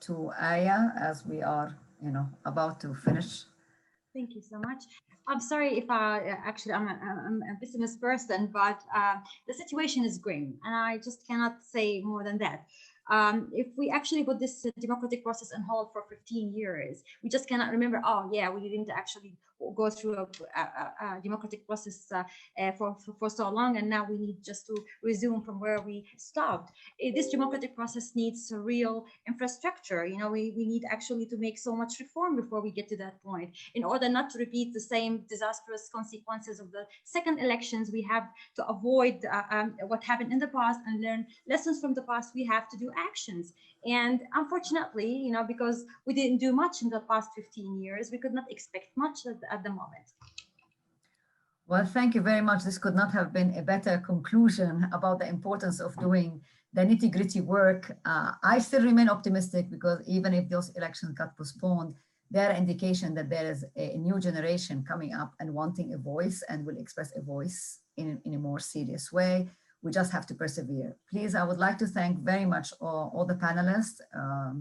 to Aya, as we are, about to finish? Thank you so much. I'm sorry if I'm a pessimist person, but the situation is grim, and I just cannot say more than that. If we actually put this democratic process on hold for 15 years, we just cannot remember, oh yeah, we didn't actually go through a democratic process for so long, and now we need just to resume from where we stopped. This democratic process needs a real infrastructure. You know, we need actually to make so much reform before we get to that point, in order not to repeat the same disastrous consequences of the second elections. We have to avoid what happened in the past and learn lessons from the past. We have to do actions. And unfortunately, you know, because we didn't do much in the past 15 years, we could not expect much at the moment. Well, thank you very much. This could not have been a better conclusion about the importance of doing the nitty-gritty work. I still remain optimistic, because even if those elections got postponed, they're an indication that there is a new generation coming up and wanting a voice, and will express a voice in a more serious way. We just have to persevere. Please, I would like to thank very much all the panelists,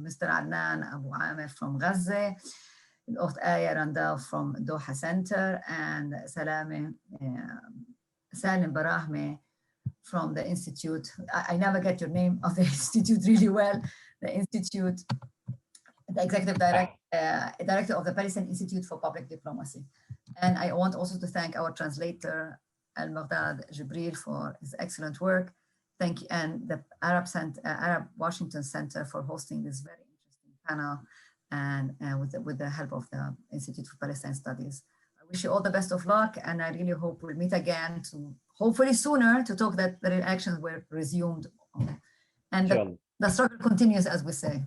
Mr. Adnan Abu Amir from Gaza, الأخت آية Randal from Doha Center, and Salim Barahme from the Institute. I never get your name of the Institute really well. The Institute, the Executive Director of the Palestinian Institute for Public Diplomacy. And I want also to thank our translator, Al-Maghdad Jibril, for his excellent work. Thank you, and the Arab Washington Center for hosting this very interesting panel, and with the help of the Institute for Palestine Studies. I wish you all the best of luck, and I really hope we'll meet again, to hopefully sooner, to talk that the elections were resumed, and the struggle continues, as we say.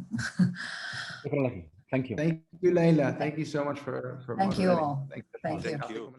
Thank you. Thank you, Leila. Thank you so much for Thank you moderating. all. Thank you. Thank you.